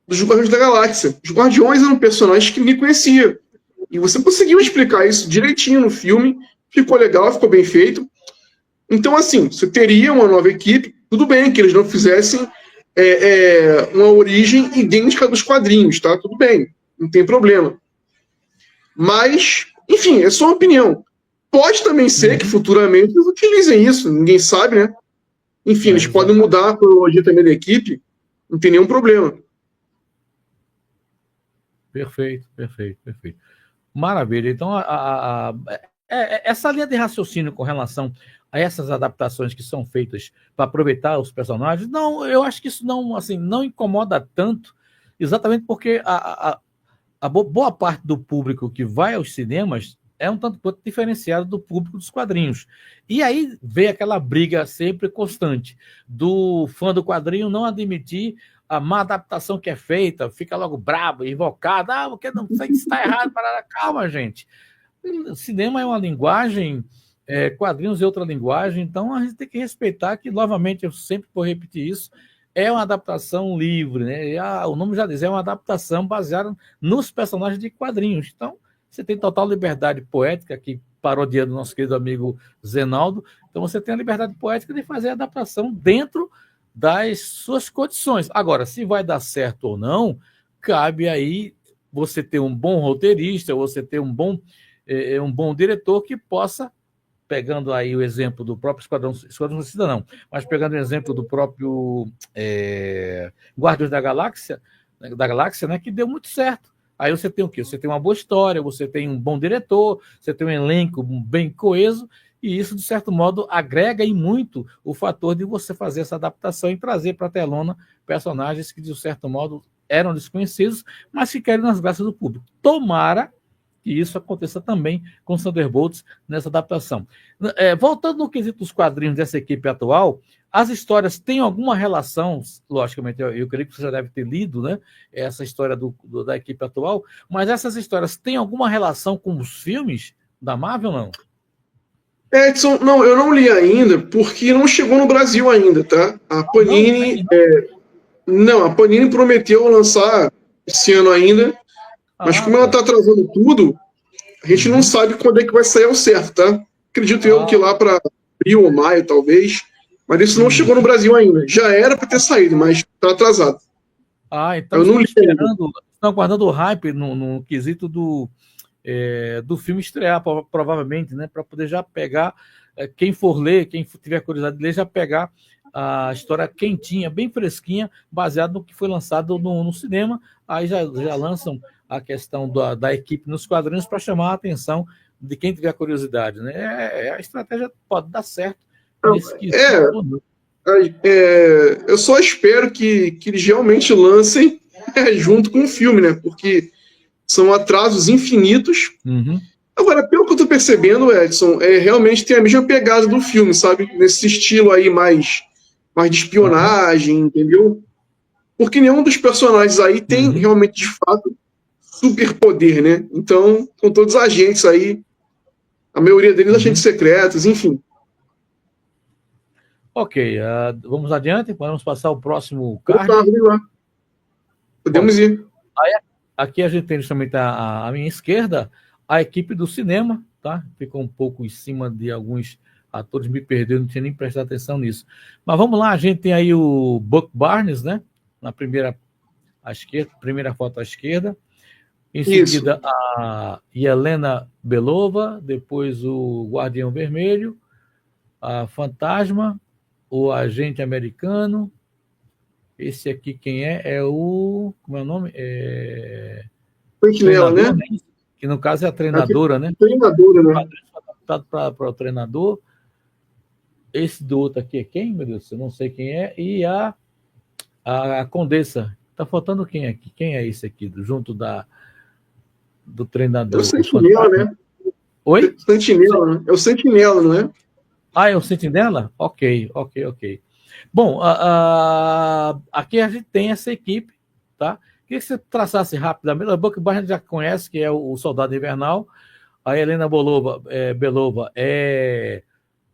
dos Guardiões da Galáxia. Os Guardiões eram personagens que ninguém conhecia. E você conseguiu explicar isso direitinho no filme, ficou legal, ficou bem feito. Então, assim, você teria uma nova equipe, tudo bem que eles não fizessem uma origem idêntica dos quadrinhos, tá? Tudo bem, não tem problema. Mas, enfim, é só uma opinião. Pode também ser que futuramente eles utilizem isso, ninguém sabe, né? Enfim, eles podem mudar a cronologia também da equipe, não tem nenhum problema. Perfeito. Maravilha. Então, essa linha de raciocínio com relação a essas adaptações que são feitas para aproveitar os personagens, não, eu acho que isso não incomoda tanto, exatamente porque a boa parte do público que vai aos cinemas é um tanto quanto diferenciado do público dos quadrinhos. E aí vem aquela briga sempre constante do fã do quadrinho não admitir a má adaptação que é feita, fica logo bravo, invocado, porque não sei se está errado, calma, gente. Cinema é uma linguagem, quadrinhos é outra linguagem, então a gente tem que respeitar que, novamente, eu sempre vou repetir isso, é uma adaptação livre, né? O nome já diz, é uma adaptação baseada nos personagens de quadrinhos. Então, você tem total liberdade poética, aqui parodiando o nosso querido amigo Zenaldo, então você tem a liberdade poética de fazer a adaptação dentro das suas condições. Agora, se vai dar certo ou não, cabe aí você ter um bom roteirista, você ter um bom diretor que possa, pegando aí o exemplo do próprio Esquadrão Suicida não, mas pegando o exemplo do próprio Guardiões da Galáxia, né, que deu muito certo. Aí você tem o quê? Você tem uma boa história, você tem um bom diretor, você tem um elenco bem coeso, e isso, de certo modo, agrega em muito o fator de você fazer essa adaptação e trazer para a telona personagens que, de certo modo, eram desconhecidos, mas que querem nas graças do público. Tomara que isso aconteça também com os Thunderbolts nessa adaptação. Voltando no quesito dos quadrinhos dessa equipe atual, as histórias têm alguma relação, logicamente, eu creio que você já deve ter lido, né, essa história da equipe atual, mas essas histórias têm alguma relação com os filmes da Marvel, não? Edson, não, eu não li ainda, porque não chegou no Brasil ainda, tá? A Panini... a Panini prometeu lançar esse ano ainda, mas como ela tá atrasando tudo, a gente não sabe quando é que vai sair ao certo, tá? Acredito eu que lá para abril ou maio, talvez, mas isso não chegou no Brasil ainda. Já era para ter saído, mas tá atrasado. Então eu não estão aguardando o hype no quesito do filme estrear, provavelmente, né, para poder já pegar, quem for ler, quem tiver curiosidade de ler, já pegar a história quentinha, bem fresquinha, baseado no que foi lançado no cinema. Aí já lançam a questão da equipe nos quadrinhos para chamar a atenção de quem tiver curiosidade, né? A estratégia pode dar certo nesse quesito. Eu só espero que eles realmente lancem junto com o filme, né? Porque são atrasos infinitos. Uhum. Agora, pelo que eu tô percebendo, Edson, realmente tem a mesma pegada do filme, sabe? Nesse estilo aí mais de espionagem, entendeu? Porque nenhum dos personagens aí tem realmente, de fato, superpoder, né? Então, são todos agentes aí, a maioria deles agentes secretos, enfim. Ok, vamos adiante, podemos passar ao próximo card. Vamos lá. Podemos ir. Aí, aqui a gente tem justamente à minha esquerda a equipe do cinema, tá? Ficou um pouco em cima de alguns atores, me perdeu, não tinha nem prestado atenção nisso. Mas vamos lá, a gente tem aí o Buck Barnes, né? Na primeira foto à esquerda. Em seguida, a Yelena Belova, depois o Guardião Vermelho, a Fantasma, o Agente Americano. Esse aqui quem é? É o... Como é o nome? Sentinela, né? Que no caso é a treinadora, né? Treinadora, né? Adaptado para o treinador. Esse do outro aqui é quem, meu Deus? Eu não sei quem é. E a Condessa. Tá faltando quem aqui? Quem é esse aqui? Junto do treinador. É o Sentinela, né? Oi? Sentinela, né? É o Sentinela, não é? Ah, é o Sentinela? Ok. Bom, aqui a gente tem essa equipe, tá? Queria que você traçasse rapidamente. O Buck Barnes já conhece, que é o Soldado Invernal. A Helena Belova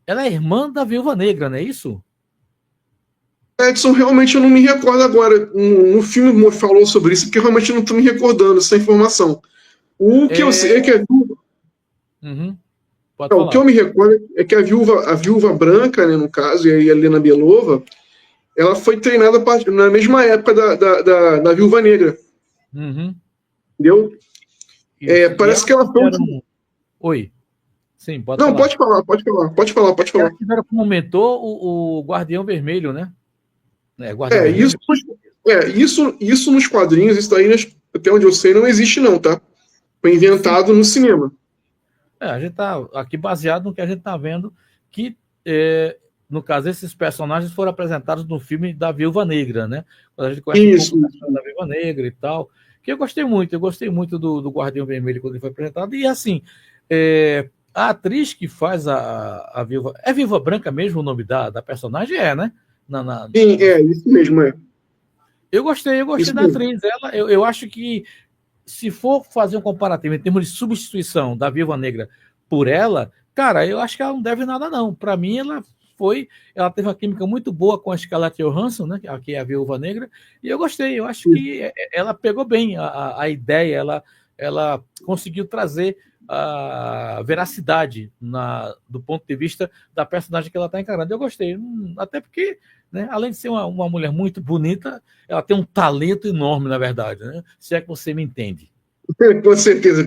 ela é irmã da Viúva Negra, não é isso? Edson, realmente eu não me recordo agora. No filme falou sobre isso, porque eu realmente não estou me recordando essa informação. O que eu sei é que a viúva... O que eu me recordo é que a viúva branca, né, no caso, e a Helena Belova, ela foi treinada na mesma época da Viúva Negra. Entendeu? Parece que ela foi... Oi. Sim, pode falar. Não, pode falar. Ela tiveram como mentor o Guardião Vermelho, né? Isso nos quadrinhos, isso daí, até onde eu sei, não existe não, tá? Foi inventado no cinema. A gente tá aqui baseado no que a gente tá vendo, que, no caso, esses personagens foram apresentados no filme da Viúva Negra, né? Quando a gente conhece um pouco da Viúva Negra e tal, que eu gostei muito do Guardião Vermelho quando ele foi apresentado, e assim, a atriz que faz a Viúva... É Viúva Branca mesmo o nome da personagem? Né? Sim, isso mesmo, Eu gostei da atriz. Eu acho que se for fazer um comparativo em termos de substituição da Viúva Negra por ela, cara, eu acho que ela não deve nada, não. Para mim, ela teve uma química muito boa com a Scarlett Johansson, né, que é a Viúva Negra, e eu gostei. Eu acho que ela pegou bem a ideia, ela conseguiu trazer a veracidade do ponto de vista da personagem que ela está encarando. Eu gostei, até porque, né, além de ser uma mulher muito bonita, ela tem um talento enorme, na verdade, né? Se é que você me entende. Com certeza.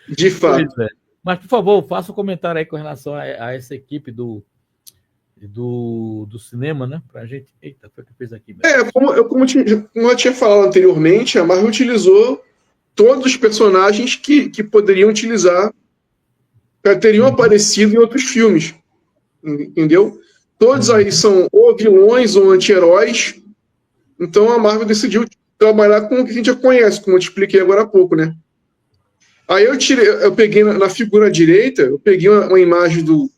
De fato. Mas, por favor, faça um comentário aí com relação a essa equipe do cinema, né? Pra gente... Eita, foi o que fez aqui. Como eu tinha falado anteriormente, a Marvel utilizou todos os personagens que poderiam utilizar, teriam aparecido em outros filmes. Entendeu? Todos aí são ou vilões ou anti-heróis. Então a Marvel decidiu trabalhar com o que a gente já conhece, como eu te expliquei agora há pouco, né? Aí eu peguei na figura direita, eu peguei uma imagem do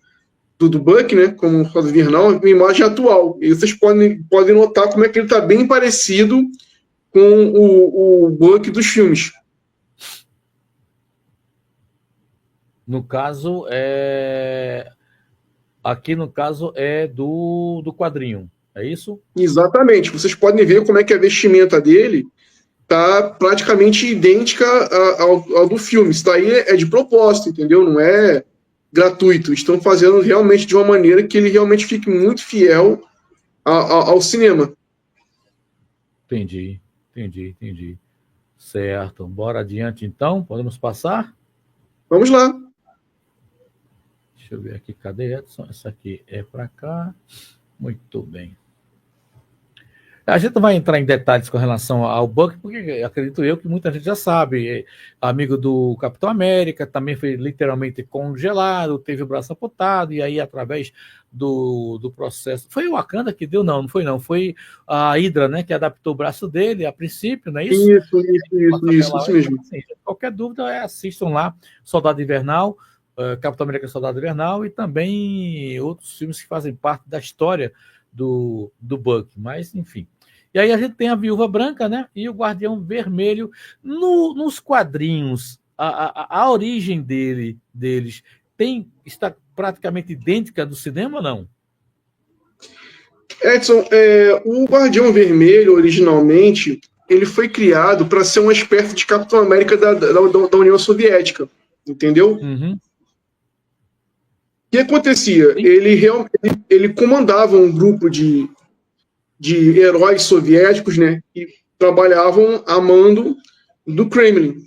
Buck, né, como Soldado Invernal, uma imagem atual. E vocês podem notar como é que ele está bem parecido com o Buck dos filmes. No caso, aqui no caso é do quadrinho, é isso? Exatamente. Vocês podem ver como é que a vestimenta dele está praticamente idêntica ao do filme. Isso daí é de propósito, entendeu? Não é gratuito. Estão fazendo realmente de uma maneira que ele realmente fique muito fiel ao cinema. Entendi. Certo. Bora adiante, então. Podemos passar? Vamos lá. Deixa eu ver aqui, cadê Edson? Essa aqui é para cá. Muito bem. A gente não vai entrar em detalhes com relação ao Buck, porque acredito eu que muita gente já sabe. Amigo do Capitão América, também foi literalmente congelado, teve o braço amputado, e aí através do processo... Foi o Wakanda que deu? Não foi não. Foi a Hydra, né, que adaptou o braço dele a princípio, não é isso? Isso mesmo. Assim, qualquer dúvida, assistam lá Soldado Invernal, Capitão América Soldado Invernal, e também outros filmes que fazem parte da história do Buck, mas enfim. E aí a gente tem a Viúva Branca, né? E o Guardião Vermelho. Nos quadrinhos, a origem deles está praticamente idêntica do cinema ou não? Edson, o Guardião Vermelho, originalmente, ele foi criado para ser uma espécie de Capitão América da União Soviética, entendeu? Uhum. O que acontecia? Ele comandava um grupo de heróis soviéticos, né, que trabalhavam a mando do Kremlin,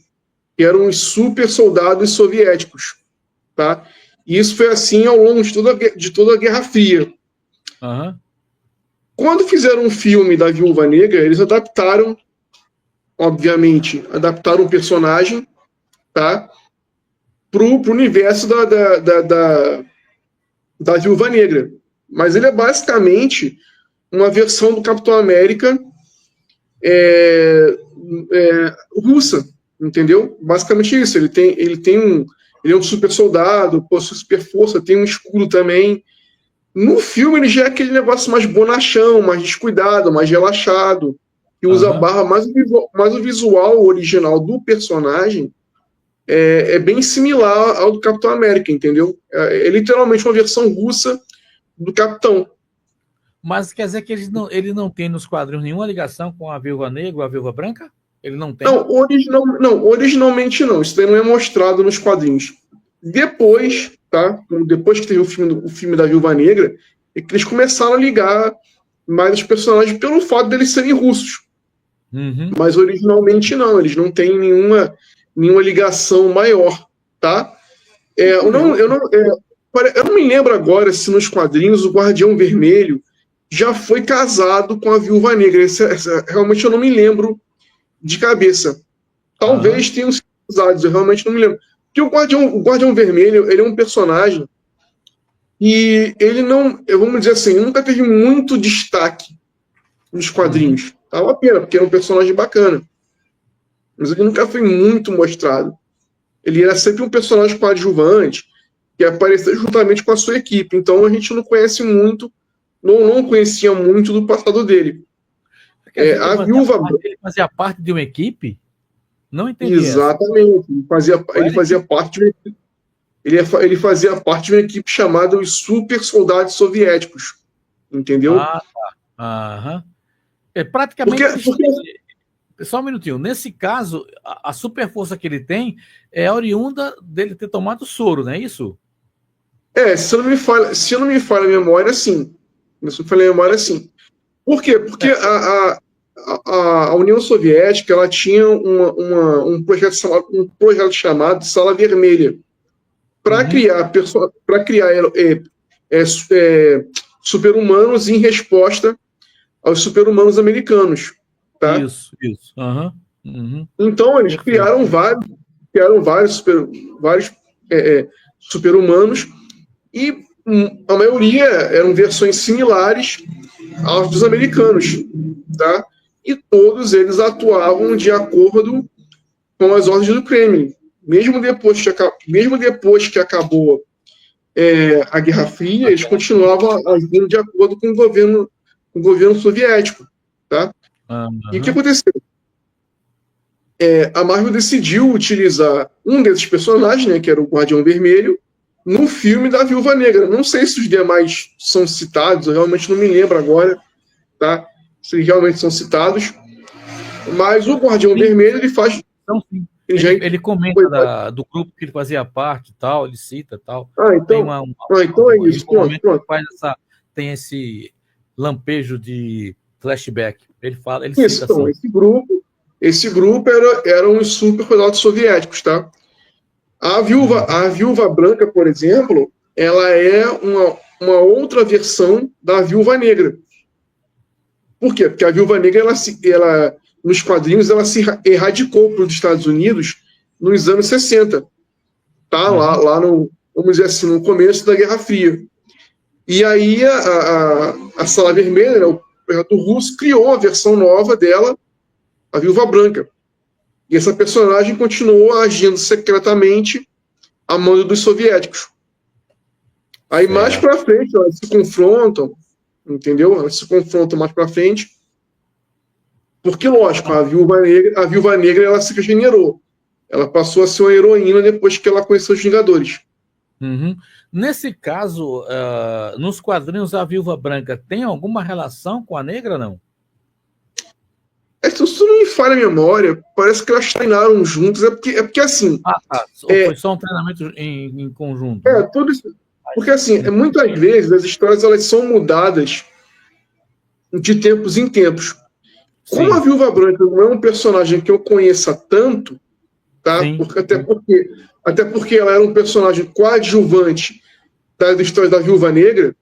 que eram os super soldados soviéticos, tá? E isso foi assim ao longo de toda a Guerra Fria. Uhum. Quando fizeram um filme da Viúva Negra, eles adaptaram o personagem, tá, pro universo da Viúva Negra. Mas ele é basicamente uma versão do Capitão América russa, entendeu? Basicamente isso. Ele é um super soldado, possui super força, tem um escudo também. No filme ele já é aquele negócio mais bonachão, mais descuidado, mais relaxado, que usa barra, mas o visual original do personagem é bem similar ao do Capitão América, entendeu? É literalmente uma versão russa do Capitão. Mas quer dizer que ele não tem nos quadrinhos nenhuma ligação com a Viúva Negra ou a Viúva Branca? Ele não tem? Originalmente não. Isso daí não é mostrado nos quadrinhos. Depois, tá? Depois que teve o filme da Viúva Negra, é que eles começaram a ligar mais os personagens pelo fato deles serem russos. Uhum. Mas originalmente não. Eles não têm nenhuma ligação maior, tá? Eu não me lembro agora se nos quadrinhos o Guardião Vermelho já foi casado com a Viúva Negra. Realmente eu não me lembro de cabeça. Talvez tenham sido casados, eu realmente não me lembro. Porque o Guardião Vermelho, ele é um personagem e ele não, vamos dizer assim, nunca teve muito destaque nos quadrinhos. Tá uma pena, porque era um personagem bacana. Mas ele nunca foi muito mostrado. Ele era sempre um personagem coadjuvante que aparecia juntamente com a sua equipe. Então a gente não conhece muito, não conhecia muito do passado dele. A Viúva Branca. Ele fazia parte de uma equipe? Não entendi. Exatamente. Ele fazia parte de uma equipe. Ele fazia parte de uma equipe chamada os Super Soldados Soviéticos. Entendeu? Ah, tá. Aham. Praticamente. Só um minutinho. Nesse caso, a super força que ele tem é oriunda dele ter tomado soro, não é isso? Se eu não me falha a memória, sim. Por quê? Porque a União Soviética ela tinha um projeto chamado Sala Vermelha para criar super-humanos em resposta aos super-humanos americanos. Tá? Isso. Uhum. Então eles criaram vários super-humanos e a maioria eram versões similares aos dos americanos, tá? E todos eles atuavam de acordo com as ordens do Kremlin, mesmo depois que acabou a Guerra Fria, eles continuavam agindo de acordo com o governo soviético, tá? Uhum. E o que aconteceu? A Marvel decidiu utilizar um desses personagens, né, que era o Guardião Vermelho, no filme da Viúva Negra. Não sei se os demais são citados, eu realmente não me lembro agora, tá? Se eles realmente são citados. Mas o Guardião Vermelho, ele faz... Então, sim. Ele comenta do grupo que ele fazia parte e tal, ele cita e tal. Então é isso. Pronto. Tem esse lampejo de flashback. Ele isso, cita então, assim. Esse grupo eram os super soldados soviéticos, tá? A Viúva Branca, por exemplo, ela é uma outra versão da Viúva Negra. Por quê? Porque a Viúva Negra, ela nos quadrinhos, ela se erradicou para os Estados Unidos nos anos 60. Tá? Lá no, vamos dizer assim, no começo da Guerra Fria. E aí a Sala Vermelha, né, o imperador russo, criou a versão nova dela, a Viúva Branca. E essa personagem continuou agindo secretamente a mando dos soviéticos. Aí mais pra frente, elas se confrontam, entendeu? Elas se confrontam mais pra frente. Porque, lógico, a Viúva Negra ela se regenerou. Ela passou a ser uma heroína depois que ela conheceu os Vingadores. Uhum. Nesse caso, nos quadrinhos, a Viúva Branca tem alguma relação com a Negra, não? Se isso não me falha a memória, parece que elas treinaram juntos. É porque assim... Foi só um treinamento em conjunto. Tudo isso. Porque, assim, muitas vezes as histórias elas são mudadas de tempos em tempos. Sim. Como a Viúva Branca não é um personagem que eu conheça tanto, tá? Até porque ela era um personagem coadjuvante das histórias da Viúva Negra,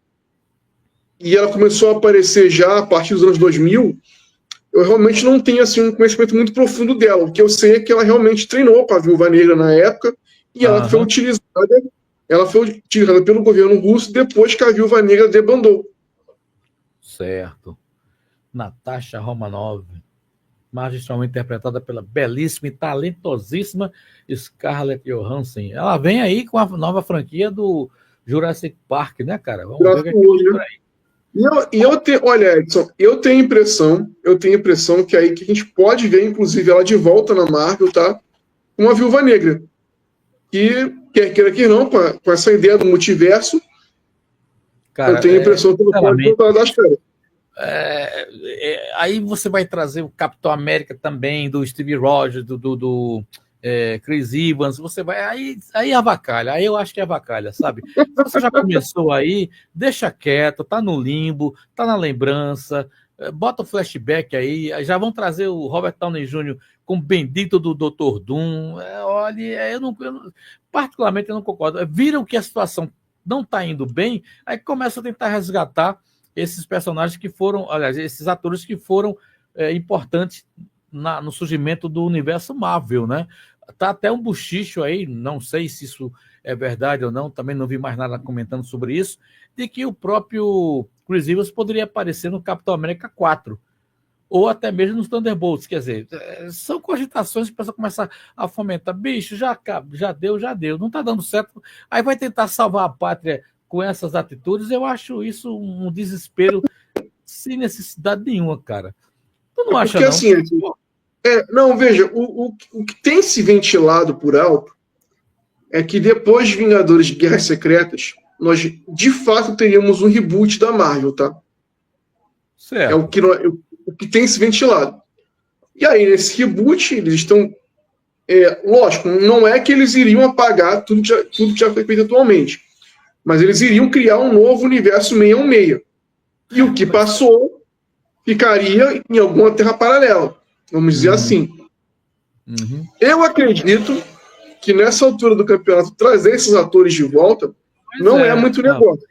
e ela começou a aparecer já a partir dos anos 2000, eu realmente não tenho assim, um conhecimento muito profundo dela. O que eu sei é que ela realmente treinou para a Viúva Negra na época, e ela foi utilizada pelo governo russo depois que a Viúva Negra debandou. Certo. Natasha Romanoff, magistralmente interpretada pela belíssima e talentosíssima Scarlett Johansson. Ela vem aí com a nova franquia do Jurassic Park, né, cara? Vamos ver o que tem por aí. Olha, Edson, eu tenho a impressão que aí que a gente pode ver, inclusive, ela de volta na Marvel, tá? Uma Viúva Negra. Que, quer queira que não, com essa ideia do multiverso, cara, eu tenho a impressão que ela pode voltar das caras. Aí você vai trazer o Capitão América também, do Steve Rogers, do Chris Evans, você vai. Aí avacalha, aí eu acho que é avacalha, sabe? Você já começou aí, deixa quieto, tá no limbo, tá na lembrança, bota o flashback aí, já vão trazer o Robert Downey Jr. com o bendito do Dr. Doom. Olha, particularmente eu não concordo. Viram que a situação não tá indo bem, aí começa a tentar resgatar esses personagens que foram, aliás, esses atores que foram importantes no surgimento do universo Marvel, né? Tá até um bochicho aí, não sei se isso é verdade ou não, também não vi mais nada comentando sobre isso, de que o próprio Chris Evans poderia aparecer no Capitão América 4, ou até mesmo nos Thunderbolts. Quer dizer, são cogitações que a pessoa começa a fomentar. Bicho, já deu, não tá dando certo, aí vai tentar salvar a pátria com essas atitudes. Eu acho isso um desespero sem necessidade nenhuma, cara. Tu não acha, não? Assim, não, veja, o que tem se ventilado por alto é que depois de Vingadores de Guerras Secretas, nós de fato teríamos um reboot da Marvel, tá? Certo. É o que tem se ventilado. E aí, nesse reboot, eles estão... lógico, não é que eles iriam apagar tudo que já foi feito atualmente, mas eles iriam criar um novo universo 616. E o que passou ficaria em alguma terra paralela, vamos dizer assim. Uhum. Eu acredito que nessa altura do campeonato trazer esses atores de volta não é muito negócio.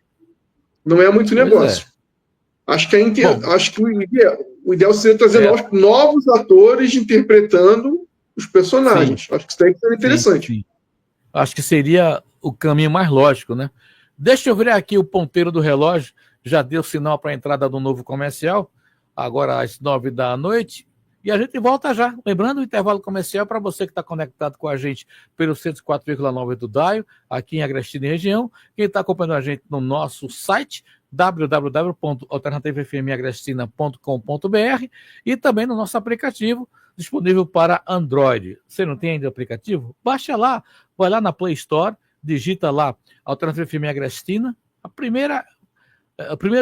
Não é muito negócio. Acho que o ideal seria trazer novos atores interpretando os personagens. Sim. Acho que isso daí seria interessante. Sim. Acho que seria o caminho mais lógico, né? Deixa eu ver aqui o ponteiro do relógio. Já deu sinal para a entrada do novo comercial. Agora às 9 da noite. E a gente volta já. Lembrando o intervalo comercial para você que está conectado com a gente pelo 104,9 do Daio, aqui em Agrestina e região. Quem está acompanhando a gente no nosso site, www.alternativafmagrestina.com.br, e também no nosso aplicativo, disponível para Android. Você não tem ainda o aplicativo? Baixa lá, vai lá na Play Store, digita lá Alternativa FM Agrestina. O primeiro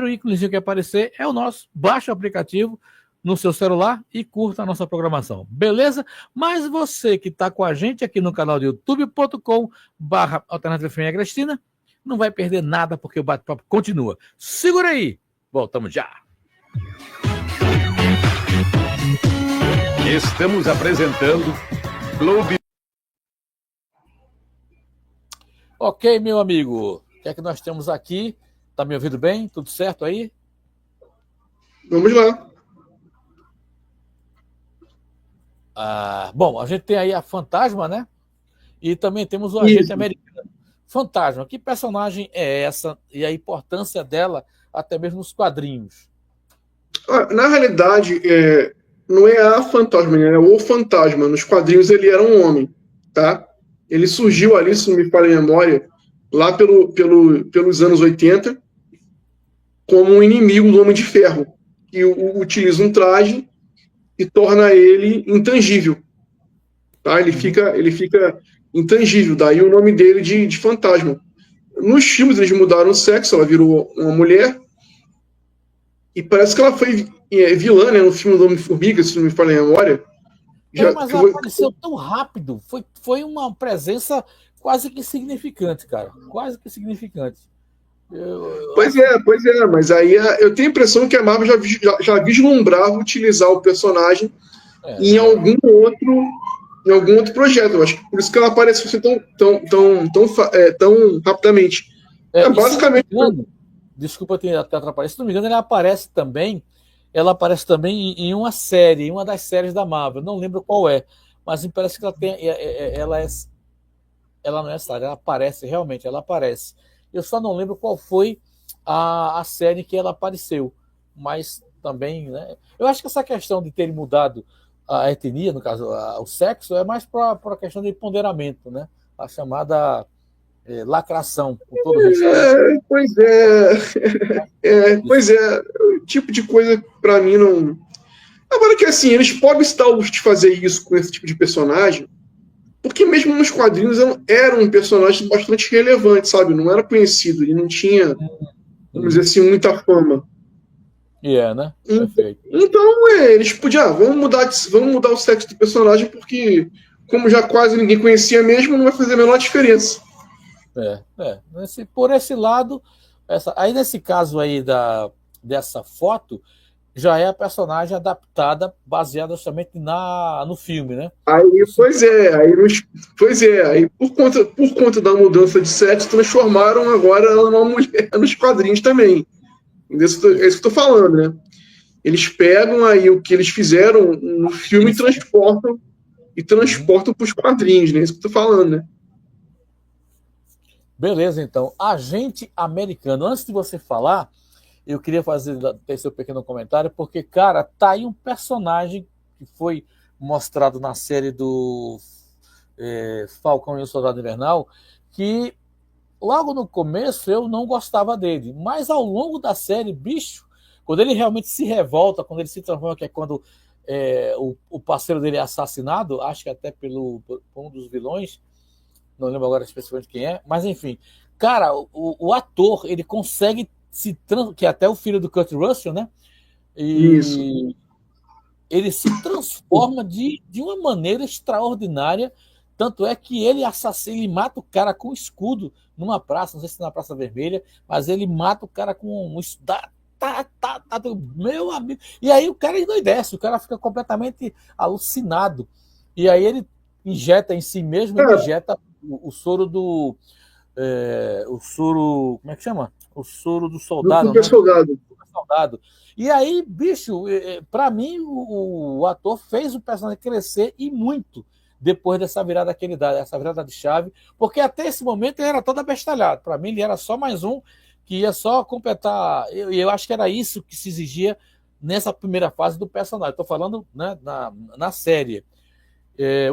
íconezinho que aparecer é o nosso. Baixa o aplicativo no seu celular e curta a nossa programação. Beleza? Mas você que está com a gente aqui no canal do youtube.com/Alternativa FM Agrestina não vai perder nada, porque o bate-papo continua. Segura aí! Voltamos já! Estamos apresentando Clube. Ok, meu amigo. O que é que nós temos aqui? Tá me ouvindo bem? Tudo certo aí? Vamos lá. Bom, a gente tem aí a Fantasma, né? E também temos o Agente Americano. Fantasma, que personagem é essa e a importância dela até mesmo nos quadrinhos? Na realidade, não é a Fantasma, né? É o Fantasma. Nos quadrinhos ele era um homem, tá? Ele surgiu ali, se não me falha a memória, lá pelos anos 80, como um inimigo do Homem de Ferro, que utiliza um traje e torna ele intangível. Tá? Ele fica intangível, daí o nome dele de Fantasma. Nos filmes eles mudaram o sexo, ela virou uma mulher, e parece que ela foi vilã, né, no filme do Homem-Formiga, se não me falha a memória. Mas ela apareceu tão rápido, foi uma presença quase que insignificante, cara. Quase que insignificante. Pois é, mas aí eu tenho a impressão que a Marvel já vislumbrava utilizar o personagem em algum outro projeto. Eu acho que por isso que ela apareceu assim tão rapidamente. Basicamente. Desculpa ter atrapalhado. Se não me engano, ela aparece também em uma série, em uma das séries da Marvel. Não lembro qual é, mas me parece que ela não é essa, ela aparece, realmente, ela aparece. Eu só não lembro qual foi a série que ela apareceu, mas também, né? Eu acho que essa questão de terem mudado a etnia, no caso, o sexo, é mais para a questão de ponderamento, né? A chamada lacração, com todo respeito. Pois é, o tipo de coisa para mim não. Agora que assim, eles podem estar de fazer isso com esse tipo de personagem, porque mesmo nos quadrinhos era um personagem bastante relevante, sabe? Não era conhecido, ele não tinha, vamos dizer assim, muita fama. Né? Perfeito. Então, eles podiam, vamos mudar o sexo do personagem, porque como já quase ninguém conhecia mesmo, não vai fazer a menor diferença. Por esse lado, aí nesse caso aí dessa foto, já é a personagem adaptada, baseada justamente no filme, né? Aí por conta da mudança de sexo, transformaram agora ela numa mulher nos quadrinhos também. É isso que eu estou falando, né? Eles pegam aí o que eles fizeram no filme e transportam para os quadrinhos, né? É isso que eu estou falando, né? Beleza, então. Agente Americano. Antes de você falar, eu queria ter seu pequeno comentário, porque, cara, tá aí um personagem que foi mostrado na série do Falcão e o Soldado Invernal, que logo no começo eu não gostava dele, mas ao longo da série, bicho, quando ele realmente se revolta, quando ele se transforma, que é quando o parceiro dele é assassinado, acho que até por um dos vilões, não lembro agora especificamente quem é, mas enfim, cara, o ator, ele consegue que é até o filho do Kurt Russell, né? Isso. Ele se transforma de uma maneira extraordinária, tanto é que ele mata o cara com um escudo numa praça, não sei se é na Praça Vermelha, mas ele mata o cara com um escudo. Meu amigo. E aí o cara endoidece, o cara fica completamente alucinado. E aí ele injeta em si mesmo, ele injeta o soro do... o soro... Como é que chama? O soro do soldado. Do soldado. E aí, bicho, pra mim, o ator fez o personagem crescer e muito depois dessa virada que ele dá, essa virada de chave, porque até esse momento ele era todo abestalhado. Pra mim, ele era só mais um que ia só completar. Eu acho que era isso que se exigia nessa primeira fase do personagem. Estou falando, né, na série.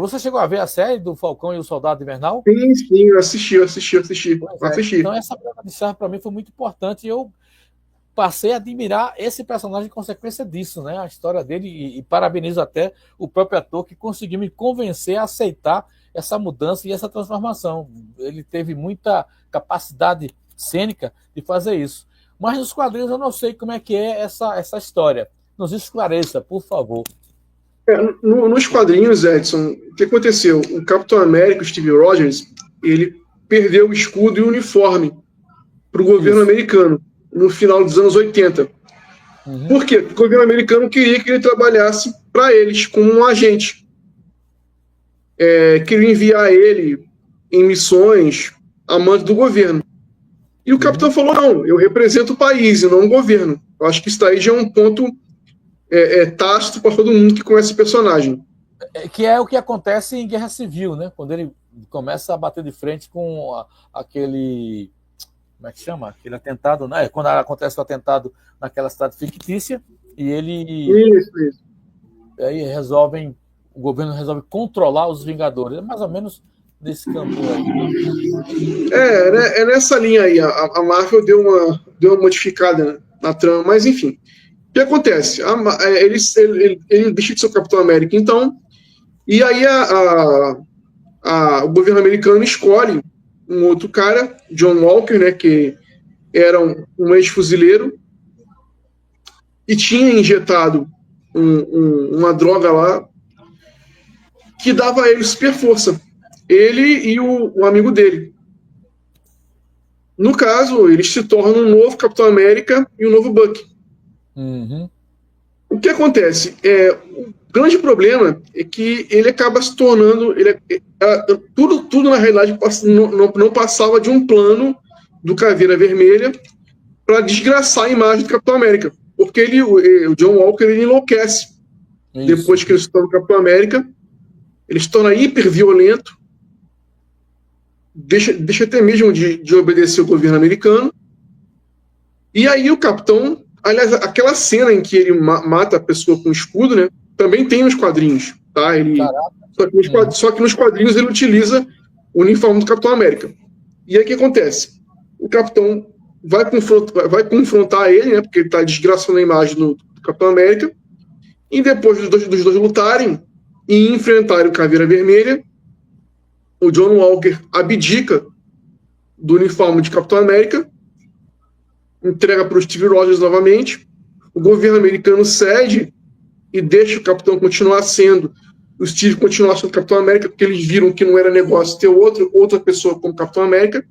Você chegou a ver a série do Falcão e o Soldado Invernal? Sim, eu assisti. Então essa virada de chave para mim foi muito importante e eu passei a admirar esse personagem em consequência disso, né? A história dele, e parabenizo até o próprio ator que conseguiu me convencer a aceitar essa mudança e essa transformação. Ele teve muita capacidade cênica de fazer isso. Mas nos quadrinhos eu não sei como é que é essa história. Nos esclareça, por favor. Nos quadrinhos, Edson, o que aconteceu? O Capitão América, o Steve Rogers, ele perdeu o escudo e o uniforme para o governo americano no final dos anos 80. Por quê? Porque o governo americano queria que ele trabalhasse para eles como um agente. Queria enviar ele em missões a mando do governo. E o capitão falou, não, eu represento o país e não o governo. Eu acho que isso daí já é um ponto tácito para todo mundo que conhece o personagem. Que é o que acontece em Guerra Civil, né? Quando ele começa a bater de frente com aquele... Como é que chama? Aquele atentado, né? Quando acontece o atentado naquela cidade fictícia e ele... Isso. Aí o governo resolve controlar os Vingadores. É mais ou menos nesse caminho aí. É nessa linha aí. A Marvel deu uma modificada na trama, mas enfim. O que acontece? Ele deixa de ser o Capitão América, então, e aí o governo americano escolhe um outro cara, John Walker, né, que era um ex-fuzileiro, e tinha injetado uma droga lá que dava a ele super força. Ele e o amigo dele. No caso, eles se tornam um novo Capitão América e um novo Bucky. Uhum. O que acontece? O grande problema é que ele acaba se tornando... tudo na realidade, não passava de um plano do Caveira Vermelha para desgraçar a imagem do Capitão América. Porque o John Walker ele enlouquece. Isso. Depois que ele se torna o Capitão América, ele se torna hiperviolento, deixa até mesmo de obedecer o governo americano. E aí o Capitão... Aliás, aquela cena em que ele mata a pessoa com escudo, né, também tem nos quadrinhos, tá? Só que nos quadrinhos ele utiliza o uniforme do Capitão América. E aí o que acontece? O Capitão vai confrontar ele, né, porque ele está desgraçando a imagem do Capitão América, e depois dos dois lutarem e enfrentarem o Caveira Vermelha, o John Walker abdica do uniforme de Capitão América, entrega para o Steve Rogers novamente, o governo americano cede e deixa o Capitão continuar sendo, o Steve continuar sendo Capitão América, porque eles viram que não era negócio ter outra pessoa como Capitão América.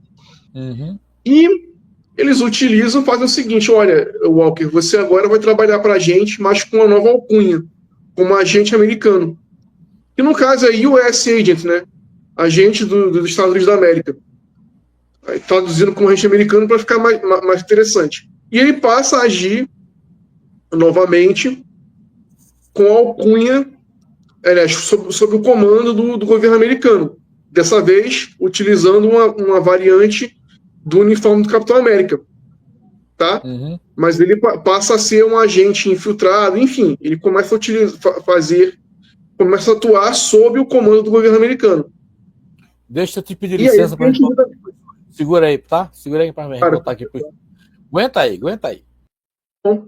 Uhum. E eles fazem o seguinte, olha, Walker, você agora vai trabalhar para a gente, mas com uma nova alcunha, como agente americano. Que no caso é US Agent, né? Agente dos Estados Unidos da América. Traduzindo como agente americano para ficar mais interessante. E ele passa a agir novamente com a alcunha, sob o comando do governo americano. Dessa vez, utilizando uma variante do uniforme do Capitão América. Tá? Uhum. Mas ele passa a ser um agente infiltrado, enfim, ele começa a começa a atuar sob o comando do governo americano. Deixa eu te pedir licença para Segura aí, tá? Segura aí para voltar aqui. Aguenta aí. Bom.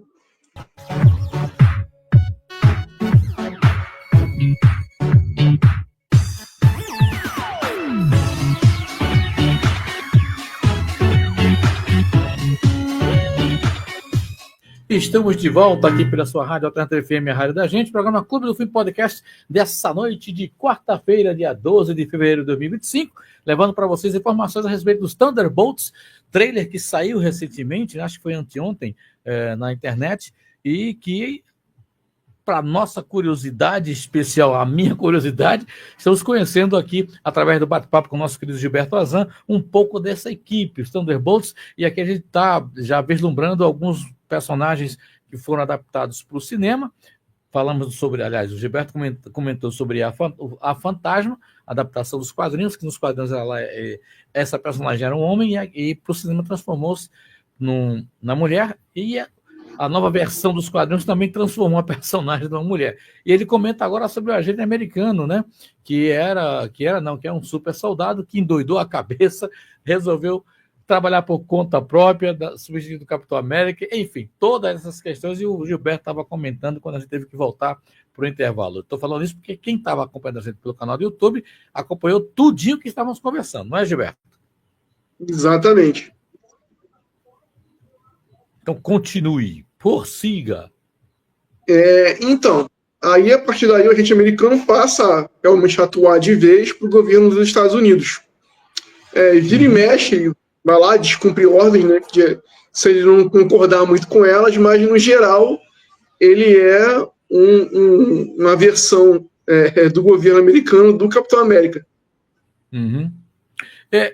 Estamos de volta aqui pela sua rádio Alternativa FM, a rádio da gente, programa Clube do Filme Podcast dessa noite de quarta-feira, dia 12 de fevereiro de 2025, levando para vocês informações a respeito dos Thunderbolts, trailer que saiu recentemente, acho que foi anteontem, na internet, e que, para nossa curiosidade especial, a minha curiosidade, estamos conhecendo aqui, através do bate-papo com o nosso querido Gilberto Azan, um pouco dessa equipe, os Thunderbolts, e aqui a gente está já vislumbrando alguns personagens que foram adaptados para o cinema. Falamos sobre, aliás, o Gilberto comentou sobre a Fantasma, a adaptação dos quadrinhos, que nos quadrinhos essa personagem era um homem e para o cinema transformou-se na mulher, e a nova versão dos quadrinhos também transformou a personagem numa mulher. E ele comenta agora sobre o agente americano, né? Que é um super soldado que endoidou a cabeça, resolveu trabalhar por conta própria, substituir do Capitão América, enfim, todas essas questões, e o Gilberto estava comentando quando a gente teve que voltar para o intervalo. Estou falando isso porque quem estava acompanhando a gente pelo canal do YouTube acompanhou tudinho que estávamos conversando, não é, Gilberto? Exatamente. Então, continue, prossiga. Então, aí a partir daí o agente americano passa a realmente atuar de vez para o governo dos Estados Unidos. Vira e mexe, vai lá descumprir ordens, né, se ele não concordar muito com elas, mas no geral ele é uma versão do governo americano do Capitão América. Uhum.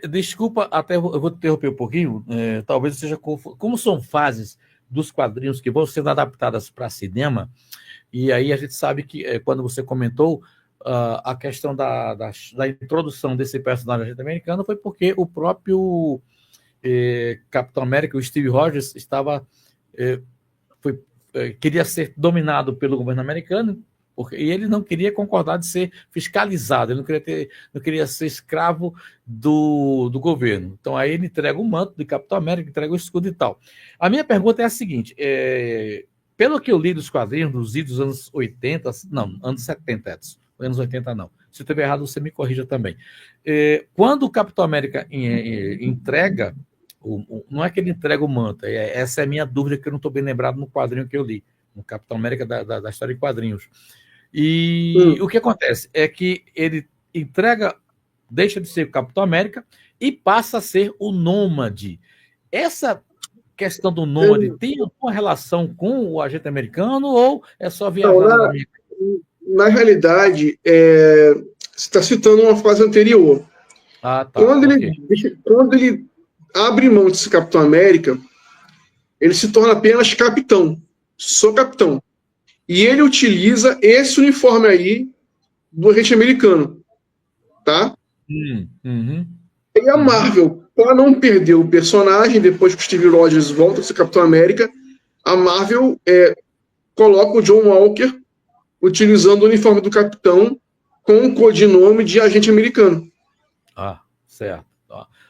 Desculpa, até eu vou te interromper um pouquinho. Talvez seja como são fases dos quadrinhos que vão sendo adaptadas para cinema, e aí a gente sabe que quando você comentou a questão da introdução desse personagem americano foi porque o próprio Capitão América, o Steve Rogers, queria ser dominado pelo governo americano, e ele não queria concordar de ser fiscalizado, ele não queria ser escravo do governo. Então aí ele entrega o manto de Capitão América, entrega o escudo e tal. A minha pergunta é a seguinte, pelo que eu li dos quadrinhos, dos anos 80, não, anos 70, Edson, anos 80 não. Se eu estiver errado, você me corrija também. Quando o Capitão América entrega, não é que ele entrega o manto, essa é a minha dúvida, que eu não estou bem lembrado no quadrinho que eu li, no Capitão América da história de quadrinhos. E o que acontece é que ele deixa de ser o Capitão América e passa a ser o Nômade. Essa questão do Nômade tem alguma relação com o agente americano ou é só viajar? Na realidade, você está citando uma fase anterior. Tá, quando ele abre mão de ser Capitão América, ele se torna apenas capitão. Sou capitão. E ele utiliza esse uniforme aí do agente americano. Tá? E a Marvel, para não perder o personagem, depois que o Steve Rogers volta a ser Capitão América, a Marvel coloca o John Walker utilizando o uniforme do capitão com o codinome de agente americano. Certo.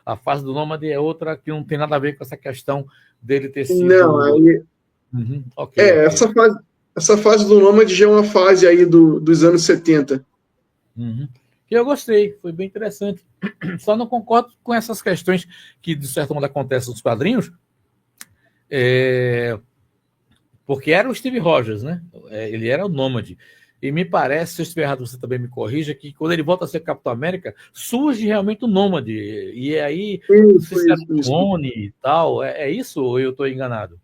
A fase do Nômade é outra que não tem nada a ver com essa questão dele ter sido... Não, aí... Essa fase do Nômade já é uma fase aí dos anos 70. Que eu gostei, foi bem interessante. Só não concordo com essas questões que, de certo modo, acontecem nos quadrinhos, porque era o Steve Rogers, né? Ele era o Nômade. E me parece, se eu estiver errado, você também me corrija, que quando ele volta a ser Capitão América, surge realmente o Nômade. E aí, se era um clone e tal. É isso ou eu estou enganado?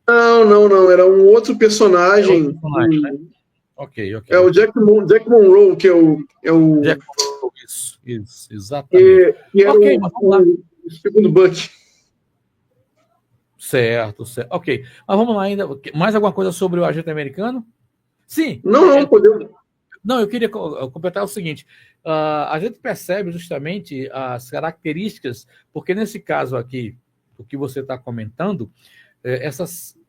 Não. Era um outro personagem. Né? Ok. É o Jack Monroe, que é o... Jack Monroe, isso, exatamente. E era o segundo Buck. Certo. Ok. Mas vamos lá ainda. Mais alguma coisa sobre o agente americano? Sim. Não, podemos. Não, eu queria completar o seguinte. A gente percebe justamente as características, porque nesse caso aqui, o que você está comentando,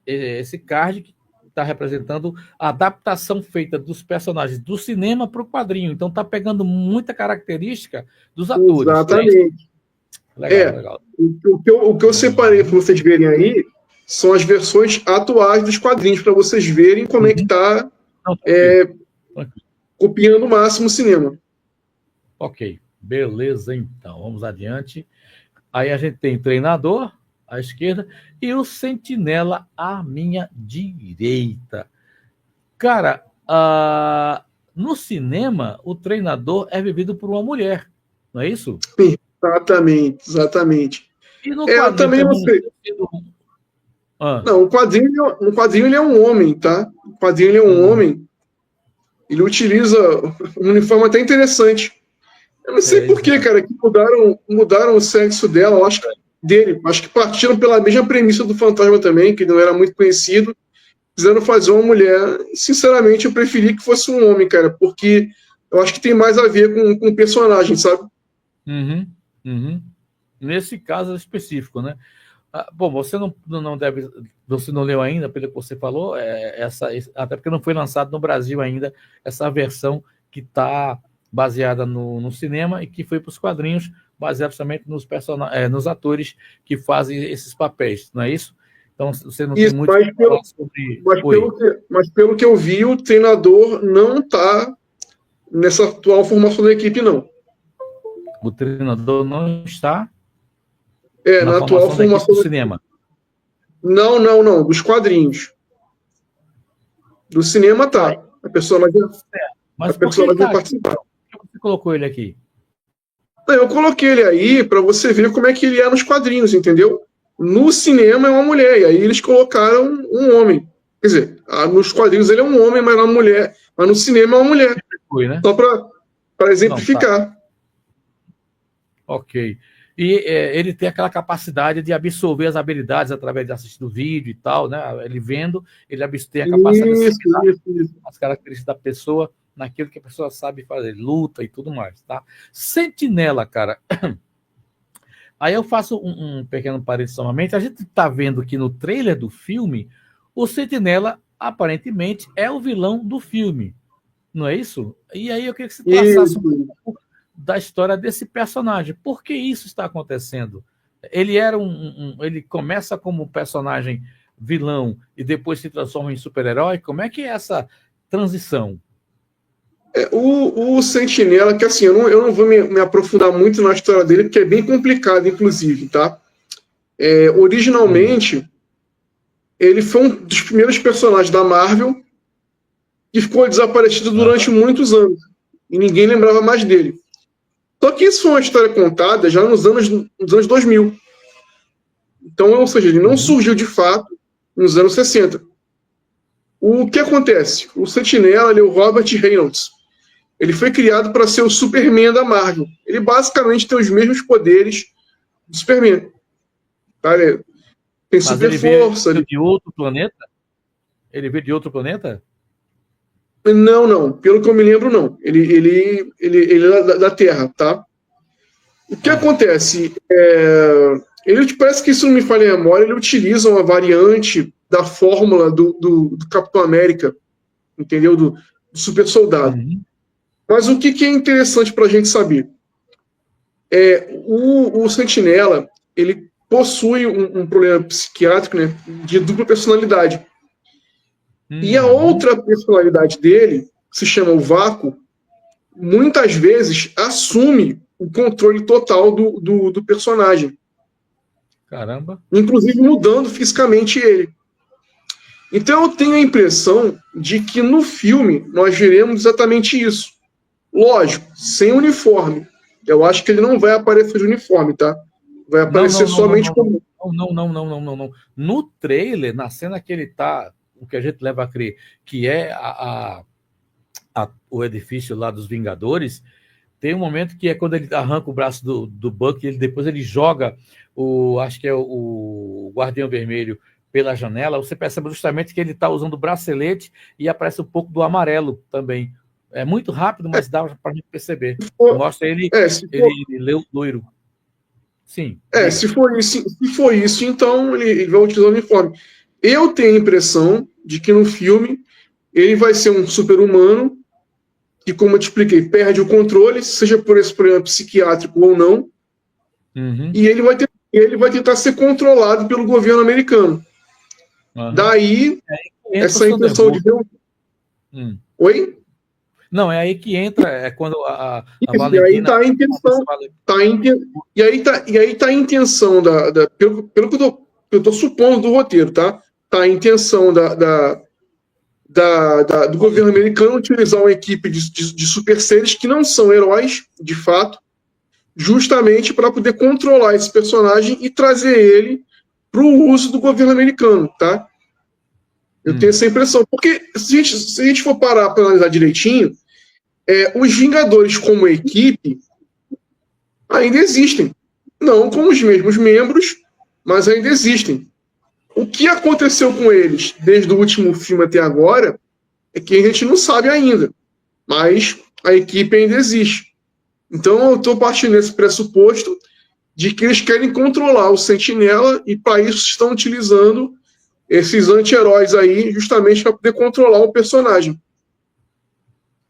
esse card que está representando a adaptação feita dos personagens do cinema para o quadrinho. Então está pegando muita característica dos atores. Exatamente. Legal. O que eu separei para vocês verem aí são as versões atuais dos quadrinhos, para vocês verem como é que está copiando o máximo o cinema. Ok, beleza, então. Vamos adiante. Aí a gente tem o treinador à esquerda e o sentinela à minha direita. Cara, no cinema, o treinador é vivido por uma mulher, não é isso? Exatamente. E no quadrinho também você... Não, no quadrinho ele é um homem, tá? No quadrinho ele é um homem. Ele utiliza um uniforme até interessante. Eu não sei por que, cara, que mudaram o sexo dela, eu acho que partiram pela mesma premissa do Fantasma também, que não era muito conhecido, quiseram fazer uma mulher. Sinceramente, eu preferi que fosse um homem, cara, porque eu acho que tem mais a ver com o personagem, sabe? Nesse caso específico, né? Bom, você você não leu ainda, pelo que você falou, até porque não foi lançado no Brasil ainda essa versão que está baseada no cinema e que foi para os quadrinhos, baseado somente nos atores que fazem esses papéis, não é isso? Então você não tem muito a falar sobre... Mas pelo que eu vi, o treinador não está nessa atual formação da equipe, não. O treinador não está na atual formação do cinema. Não, dos quadrinhos. Do cinema tá. A personagem vai participar. Por que você colocou ele aqui? Eu coloquei ele aí para você ver como é que ele é nos quadrinhos, entendeu? No cinema é uma mulher, e aí eles colocaram um homem. Quer dizer, nos quadrinhos ele é um homem, mas na mulher, mas no cinema é uma mulher. Foi, né? Só para exemplificar. Ok. E ele tem aquela capacidade de absorver as habilidades através de assistir o vídeo e tal, né? Ele vendo, ele tem a capacidade de assimilar as características da pessoa naquilo que a pessoa sabe fazer, luta e tudo mais, tá? Sentinela, cara. Aí eu faço um pequeno parênteses novamente. A gente está vendo que no trailer do filme, o Sentinela, aparentemente, é o vilão do filme. Não é isso? E aí eu queria que você passasse um pouco da história desse personagem. Por que isso está acontecendo? Ele era ele começa como personagem vilão e depois se transforma em super-herói? Como é que é essa transição? O Sentinela, que assim, eu não vou me aprofundar muito na história dele, porque é bem complicado, inclusive, tá? Originalmente, ele foi um dos primeiros personagens da Marvel que ficou desaparecido durante muitos anos. E ninguém lembrava mais dele. Só que isso foi uma história contada já nos anos 2000. Então, ou seja, ele não surgiu de fato nos anos 60. O que acontece? O Sentinela, ele é o Robert Reynolds. Ele foi criado para ser o Superman da Marvel. Ele basicamente tem os mesmos poderes do Superman. Tá? Ele tem super força. Ele veio de outro planeta? Ele veio de outro planeta? Não. Pelo que eu me lembro, não. Ele é da Terra, tá? O que acontece? Ele parece que, se não me falha a memória, ele utiliza uma variante da fórmula do Capitão América, entendeu? Do super soldado. Mas o que é interessante para a gente saber? O Sentinela, ele possui um problema psiquiátrico, né, de dupla personalidade. E a outra personalidade dele, que se chama o Vácuo, muitas vezes assume o controle total do personagem. Caramba. Inclusive mudando fisicamente ele. Então eu tenho a impressão de que no filme nós veremos exatamente isso. Lógico, sem uniforme. Eu acho que ele não vai aparecer de uniforme, tá? Vai aparecer somente como... Não. No trailer, na cena que ele tá, o que a gente leva a crer, que é o edifício lá dos Vingadores, tem um momento que é quando ele arranca o braço do Buck, depois ele joga acho que é o Guardião Vermelho pela janela. Você percebe justamente que ele está usando o bracelete e aparece um pouco do amarelo também. É muito rápido, mas dá para a gente perceber. Mostra ele loiro. Sim. Se for isso, então ele vai utilizar o uniforme. Eu tenho a impressão de que no filme ele vai ser um super-humano que, como eu te expliquei, perde o controle, seja por esse problema psiquiátrico ou não, e ele vai tentar ser controlado pelo governo americano. Daí, essa intenção de ver Oi? Não, é aí que entra, quando a Valentina... E aí está a intenção, e aí tá a intenção pelo que eu estou supondo do roteiro, tá? Tá a intenção do governo americano utilizar uma equipe de super seres que não são heróis, de fato, justamente para poder controlar esse personagem e trazer ele para o uso do governo americano, tá? Eu tenho essa impressão. Porque se a gente for parar para analisar direitinho, os Vingadores como equipe ainda existem. Não com os mesmos membros, mas ainda existem. O que aconteceu com eles desde o último filme até agora é que a gente não sabe ainda. Mas a equipe ainda existe. Então eu estou partindo desse pressuposto de que eles querem controlar o Sentinela e para isso estão utilizando esses anti-heróis aí justamente para poder controlar o personagem.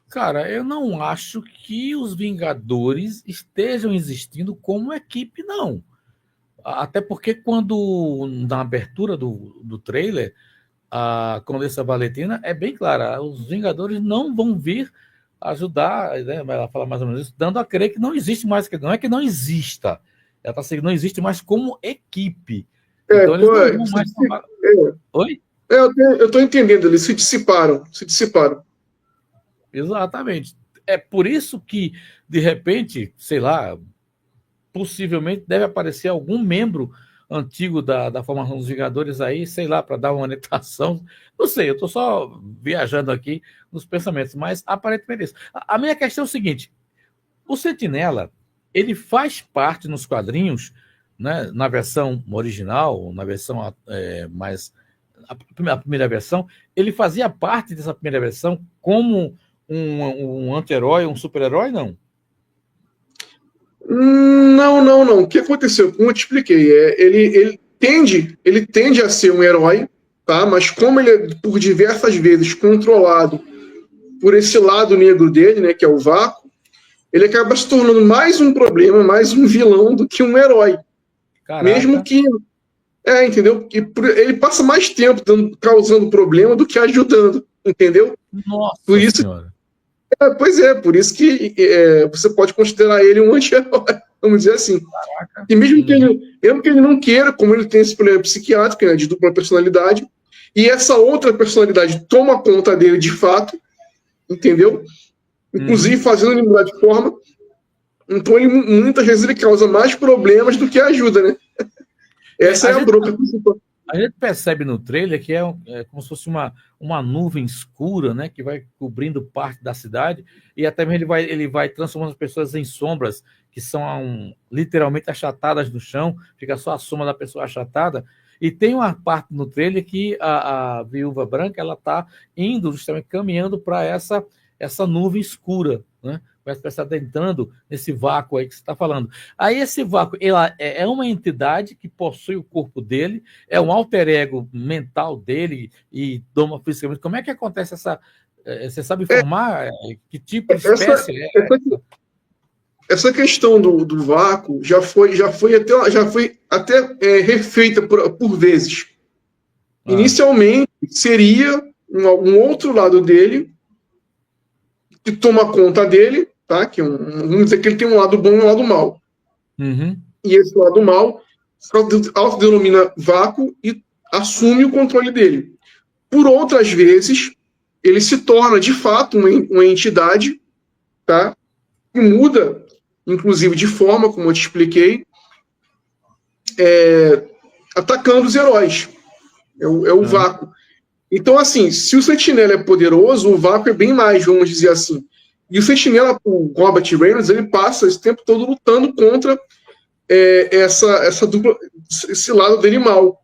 Cara, eu não acho que os Vingadores estejam existindo como equipe, não. Até porque quando, na abertura do trailer, a Condessa Valentina é bem clara, os Vingadores não vão vir ajudar, né? Ela fala mais ou menos isso, dando a crer que não existe mais, não é que não exista, ela está seguindo, não existe mais como equipe. Então eles não vão mais... Oi? Eu estou entendendo, eles se dissiparam. Exatamente. É por isso que, de repente, sei lá, possivelmente deve aparecer algum membro antigo da formação dos Vingadores aí, sei lá, para dar uma orientação. Não sei, eu estou só viajando aqui nos pensamentos, mas aparentemente isso. A minha questão é o seguinte: o Sentinela, ele faz parte nos quadrinhos, né, na versão original, na versão mais... A primeira versão, ele fazia parte dessa primeira versão como um anti-herói, um super-herói, não? Não. O que aconteceu? Como eu te expliquei, ele tende a ser um herói, tá? Mas como ele é, por diversas vezes, controlado por esse lado negro dele, né, que é o vácuo, ele acaba se tornando mais um problema, mais um vilão do que um herói. Caraca. Mesmo que... entendeu? Ele passa mais tempo causando problema do que ajudando, entendeu? Nossa por isso, Senhora. Por isso que você pode considerar ele um anti-herói, vamos dizer assim. Caraca. E mesmo que ele não queira, como ele tem esse problema psiquiátrico, né, de dupla personalidade, e essa outra personalidade toma conta dele de fato, entendeu? Inclusive fazendo ele mudar de forma. Então, muitas vezes ele causa mais problemas do que ajuda, né? Essa é a bronca principal. A gente percebe no trailer que é como se fosse uma nuvem escura, né, que vai cobrindo parte da cidade, e até mesmo ele vai transformando as pessoas em sombras, que são literalmente achatadas no chão, fica só a sombra da pessoa achatada. E tem uma parte no trailer que a Viúva Branca está indo, justamente caminhando para essa nuvem escura, né? Vai estar adentrando nesse vácuo aí que você está falando. Aí esse vácuo ela é uma entidade que possui o corpo dele, é um alter ego mental dele e doma fisicamente. Como é que acontece essa... Você sabe informar que tipo de espécie é? Essa questão do vácuo já foi até refeita por vezes. Inicialmente, seria um outro lado dele que toma conta dele, tá? Vamos dizer que ele tem um lado bom e um lado mau. Uhum. E esse lado mau se autodenomina vácuo e assume o controle dele. Por outras vezes, ele se torna, de fato, uma entidade, tá? Que muda, inclusive de forma, como eu te expliquei, atacando os heróis. É o vácuo. Então, assim, se o Sentinela é poderoso, o vácuo é bem mais, vamos dizer assim. E o Sentinela, o Robert Reynolds, ele passa esse tempo todo lutando contra essa dupla, esse lado dele mal.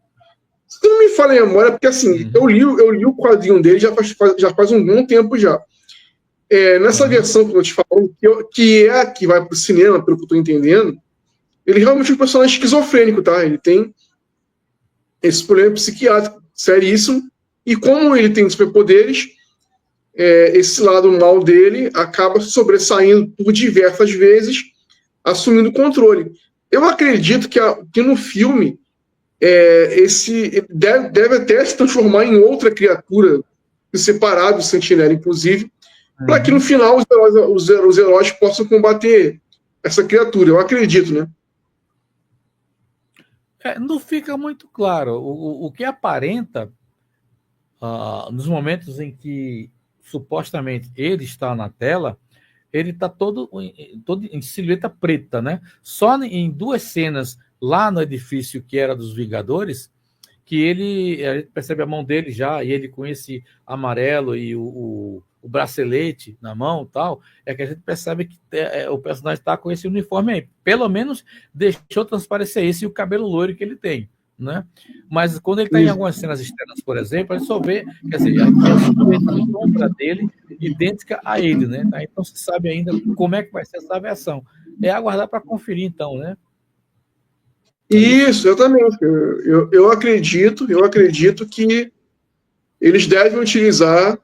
Se não me falha a memória, porque assim, eu li o quadrinho dele já faz um bom tempo já. Nessa versão que eu te falo, que é a que vai pro cinema, pelo que eu tô entendendo, ele realmente é um personagem esquizofrênico, tá? Ele tem esse problema psiquiátrico seríssimo, e como ele tem superpoderes, esse lado mal dele acaba sobressaindo por diversas vezes, assumindo o controle. Eu acredito que no filme esse deve até se transformar em outra criatura separada do Sentinela, inclusive, para que no final os heróis possam combater essa criatura. Eu acredito, né? Não fica muito claro. O que aparenta nos momentos em que supostamente ele está na tela, ele está todo em silhueta preta, né? Só em duas cenas lá no edifício que era dos Vingadores, que a gente percebe a mão dele já, e ele com esse amarelo e o bracelete na mão e tal, que a gente percebe que o personagem está com esse uniforme aí. Pelo menos deixou transparecer isso e o cabelo loiro que ele tem, né? Mas quando ele está em algumas cenas externas, por exemplo, a gente só vê, quer dizer, a sombra dele idêntica a ele, né? Então se sabe ainda como é que vai ser essa versão. É aguardar para conferir, então, né? Isso, exatamente. Eu acredito que eles devem utilizar,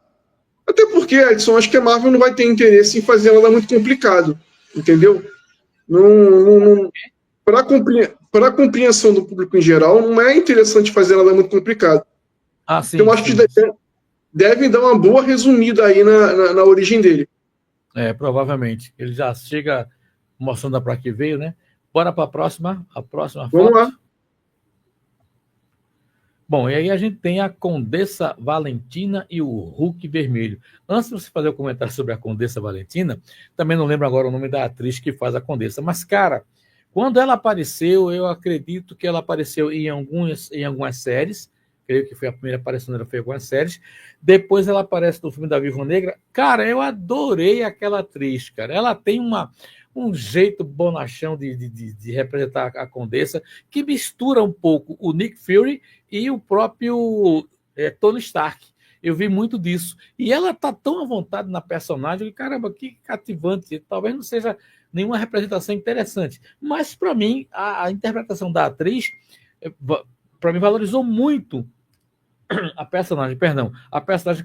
até porque, Edson, acho que a Marvel não vai ter interesse em fazer nada muito complicado, entendeu? Para a compreensão do público em geral, não é interessante fazer nada muito complicado. Sim, então, acho que devem dar uma boa resumida aí na origem dele. Provavelmente. Ele já chega mostrando para que veio, né? Bora para a próxima foto. Vamos lá. Bom, e aí a gente tem a Condessa Valentina e o Hulk Vermelho. Antes de você fazer o comentário sobre a Condessa Valentina, também não lembro agora o nome da atriz que faz a Condessa, mas, cara, quando ela apareceu, eu acredito que ela apareceu em algumas séries, creio que foi a primeira aparição dela, foi em algumas séries. Depois ela aparece no filme da Viúva Negra. Cara, eu adorei aquela atriz, cara. Ela tem uma um jeito bonachão de representar a Condessa, que mistura um pouco o Nick Fury e o próprio Tony Stark. Eu vi muito disso. E ela tá tão à vontade na personagem que, caramba, que cativante. Talvez não seja nenhuma representação interessante. Mas, para mim, a interpretação da atriz, para mim, valorizou muito a personagem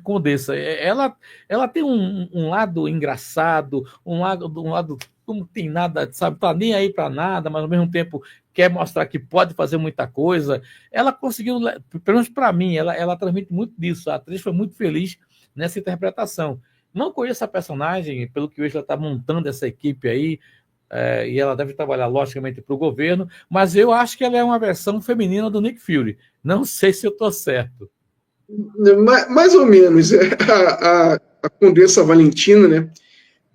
Condessa. Ela tem um lado engraçado, um lado não tem nada, sabe, tá nem aí para nada, mas ao mesmo tempo quer mostrar que pode fazer muita coisa. Ela conseguiu, pelo menos para mim, ela transmite muito disso. A atriz foi muito feliz nessa interpretação. Não conheço a personagem, pelo que hoje ela está montando essa equipe aí, e ela deve trabalhar, logicamente, para o governo, mas eu acho que ela é uma versão feminina do Nick Fury. Não sei se eu estou certo. Mais ou menos. A Condessa Valentina, né?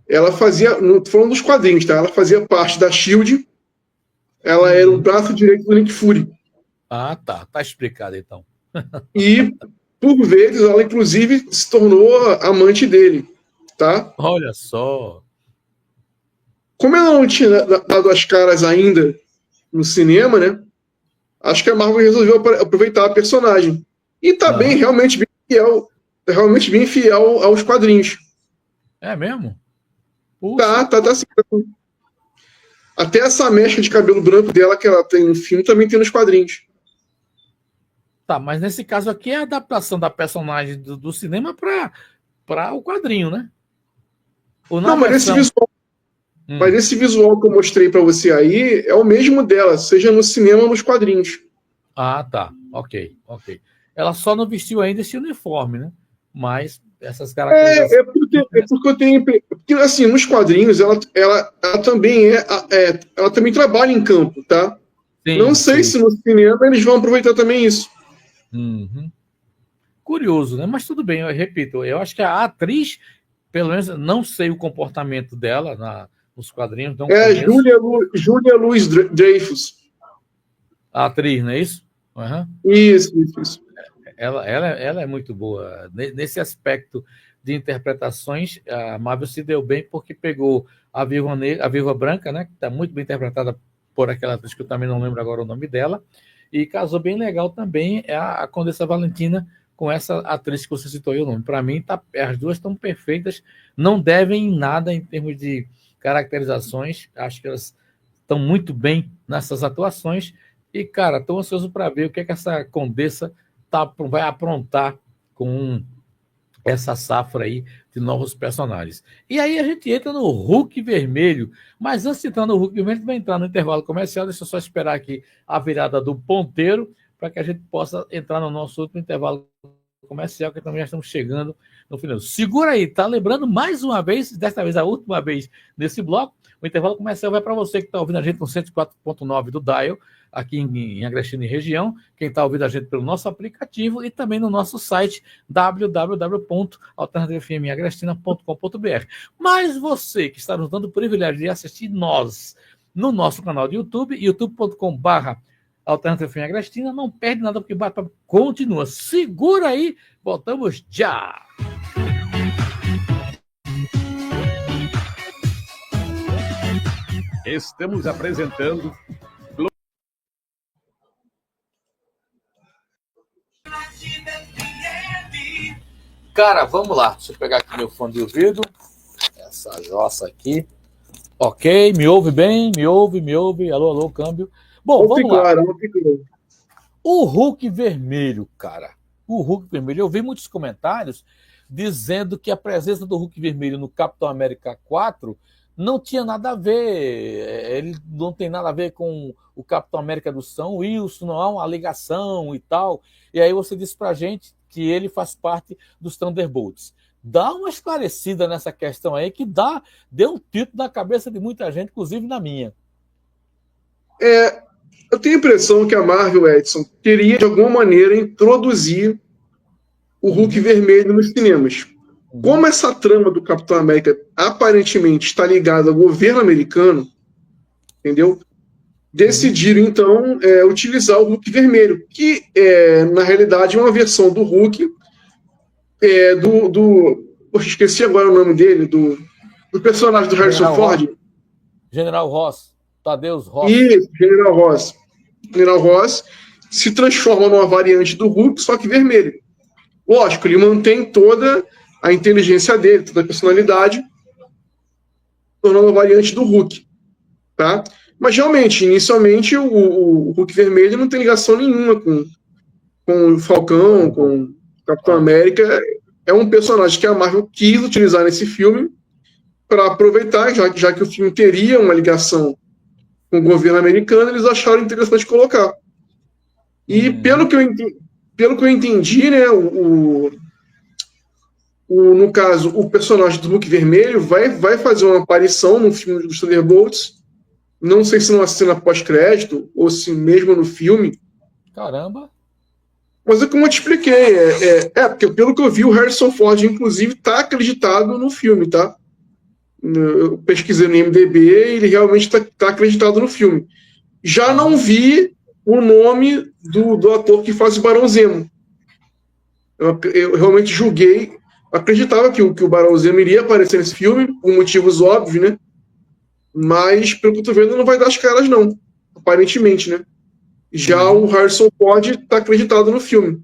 Ela fazia, não tô falando dos quadrinhos, tá? Ela fazia parte da SHIELD. Ela era o braço direito do Nick Fury. Ah, tá. Tá explicado, então. E, por vezes, ela, inclusive, se tornou amante dele, tá? Olha só. Como ela não tinha dado as caras ainda no cinema, né? Acho que a Marvel resolveu aproveitar a personagem. E tá realmente bem fiel aos quadrinhos. É mesmo? Tá assim. Até essa mecha de cabelo branco dela que ela tem no filme também tem nos quadrinhos. Tá, mas nesse caso aqui é a adaptação da personagem do cinema para o quadrinho, né? Mas esse visual que eu mostrei para você aí é o mesmo dela, seja no cinema ou nos quadrinhos. Ah, tá. Ok. Ela só não vestiu ainda esse uniforme, né? Mas essas características... É porque eu tenho... Porque, assim, nos quadrinhos, ela também ela também trabalha em campo, tá? Sim, não sei se no cinema eles vão aproveitar também isso. Uhum. Curioso, né? Mas tudo bem, eu repito, eu acho que a atriz, pelo menos, não sei o comportamento dela nos quadrinhos. Não Julia Louis-Dreyfus. A atriz, não é isso? Uhum. Isso. Ela é muito boa. Nesse aspecto de interpretações, a Marvel se deu bem porque pegou a Viúva Branca, né, que está muito bem interpretada por aquela atriz que eu também não lembro agora o nome dela, e casou bem legal também a Condessa Valentina com essa atriz que você citou aí o nome. Para mim, as duas estão perfeitas, não devem em nada em termos de caracterizações, acho que elas estão muito bem nessas atuações, e, cara, estou ansioso para ver o que essa Condessa vai aprontar com essa safra aí de novos personagens. E aí a gente entra no Hulk Vermelho, mas antes de entrar no Hulk Vermelho, a gente vai entrar no intervalo comercial, deixa eu só esperar aqui a virada do ponteiro, para que a gente possa entrar no nosso último intervalo comercial, que também já estamos chegando no final. Segura aí, tá? Lembrando mais uma vez, desta vez a última vez nesse bloco, o intervalo comercial vai para você que está ouvindo a gente no 104.9 do Dial, aqui em Agreste e região, quem está ouvindo a gente pelo nosso aplicativo e também no nosso site www.alternativafmagrestina.com.br. Mas você que está nos dando o privilégio de assistir nós no nosso canal de YouTube, youtube.com/alternativafmagrestina, não perde nada porque o bate-papo continua. Segura aí, voltamos já! Estamos apresentando... Cara, vamos lá. Deixa eu pegar aqui meu fone de ouvido. Essa jossa aqui. Ok, me ouve bem? Me ouve? Alô, câmbio. Bom, vamos lá. O Hulk Vermelho, cara. O Hulk Vermelho. Eu vi muitos comentários dizendo que a presença do Hulk Vermelho no Capitão América 4 não tinha nada a ver. Ele não tem nada a ver com o Capitão América do Sam Wilson, não há uma ligação e tal. E aí você disse pra gente que ele faz parte dos Thunderbolts. Dá uma esclarecida nessa questão aí, que deu um título na cabeça de muita gente, inclusive na minha. Eu tenho a impressão que a Marvel, Edson, queria, de alguma maneira, introduzir o Hulk Vermelho nos cinemas. Como essa trama do Capitão América aparentemente está ligada ao governo americano, entendeu? Decidiram, então, utilizar o Hulk Vermelho, que, na realidade, é uma versão do Hulk Poxa, esqueci agora o nome dele, do personagem do Harrison Ford. General Ross. Tadeusz Ross. Isso, General Ross. General Ross se transforma numa variante do Hulk, só que vermelho. Lógico, ele mantém toda a inteligência dele, toda a personalidade, tornando uma variante do Hulk. Tá? Mas realmente, inicialmente, o Hulk vermelho não tem ligação nenhuma com o Falcão, com o Capitão América. É um personagem que a Marvel quis utilizar nesse filme para aproveitar, já que o filme teria uma ligação com o governo americano, eles acharam interessante colocar. E pelo que eu entendi, né, no caso, o personagem do Hulk vermelho vai fazer uma aparição no filme dos Thunderbolts. Não sei se numa cena pós-crédito ou se mesmo no filme. Caramba! Mas é como eu te expliquei. Porque pelo que eu vi, o Harrison Ford, inclusive, está acreditado no filme, tá? Eu pesquisei no IMDb, ele realmente está acreditado no filme. Já não vi o nome do ator que faz o Barão Zemo. Eu realmente julguei, acreditava que o Barão Zemo iria aparecer nesse filme, por motivos óbvios, né? Mas, pelo que eu tô vendo, não vai dar as caras, não. Aparentemente, né? Já o Harrison Ford está acreditado no filme.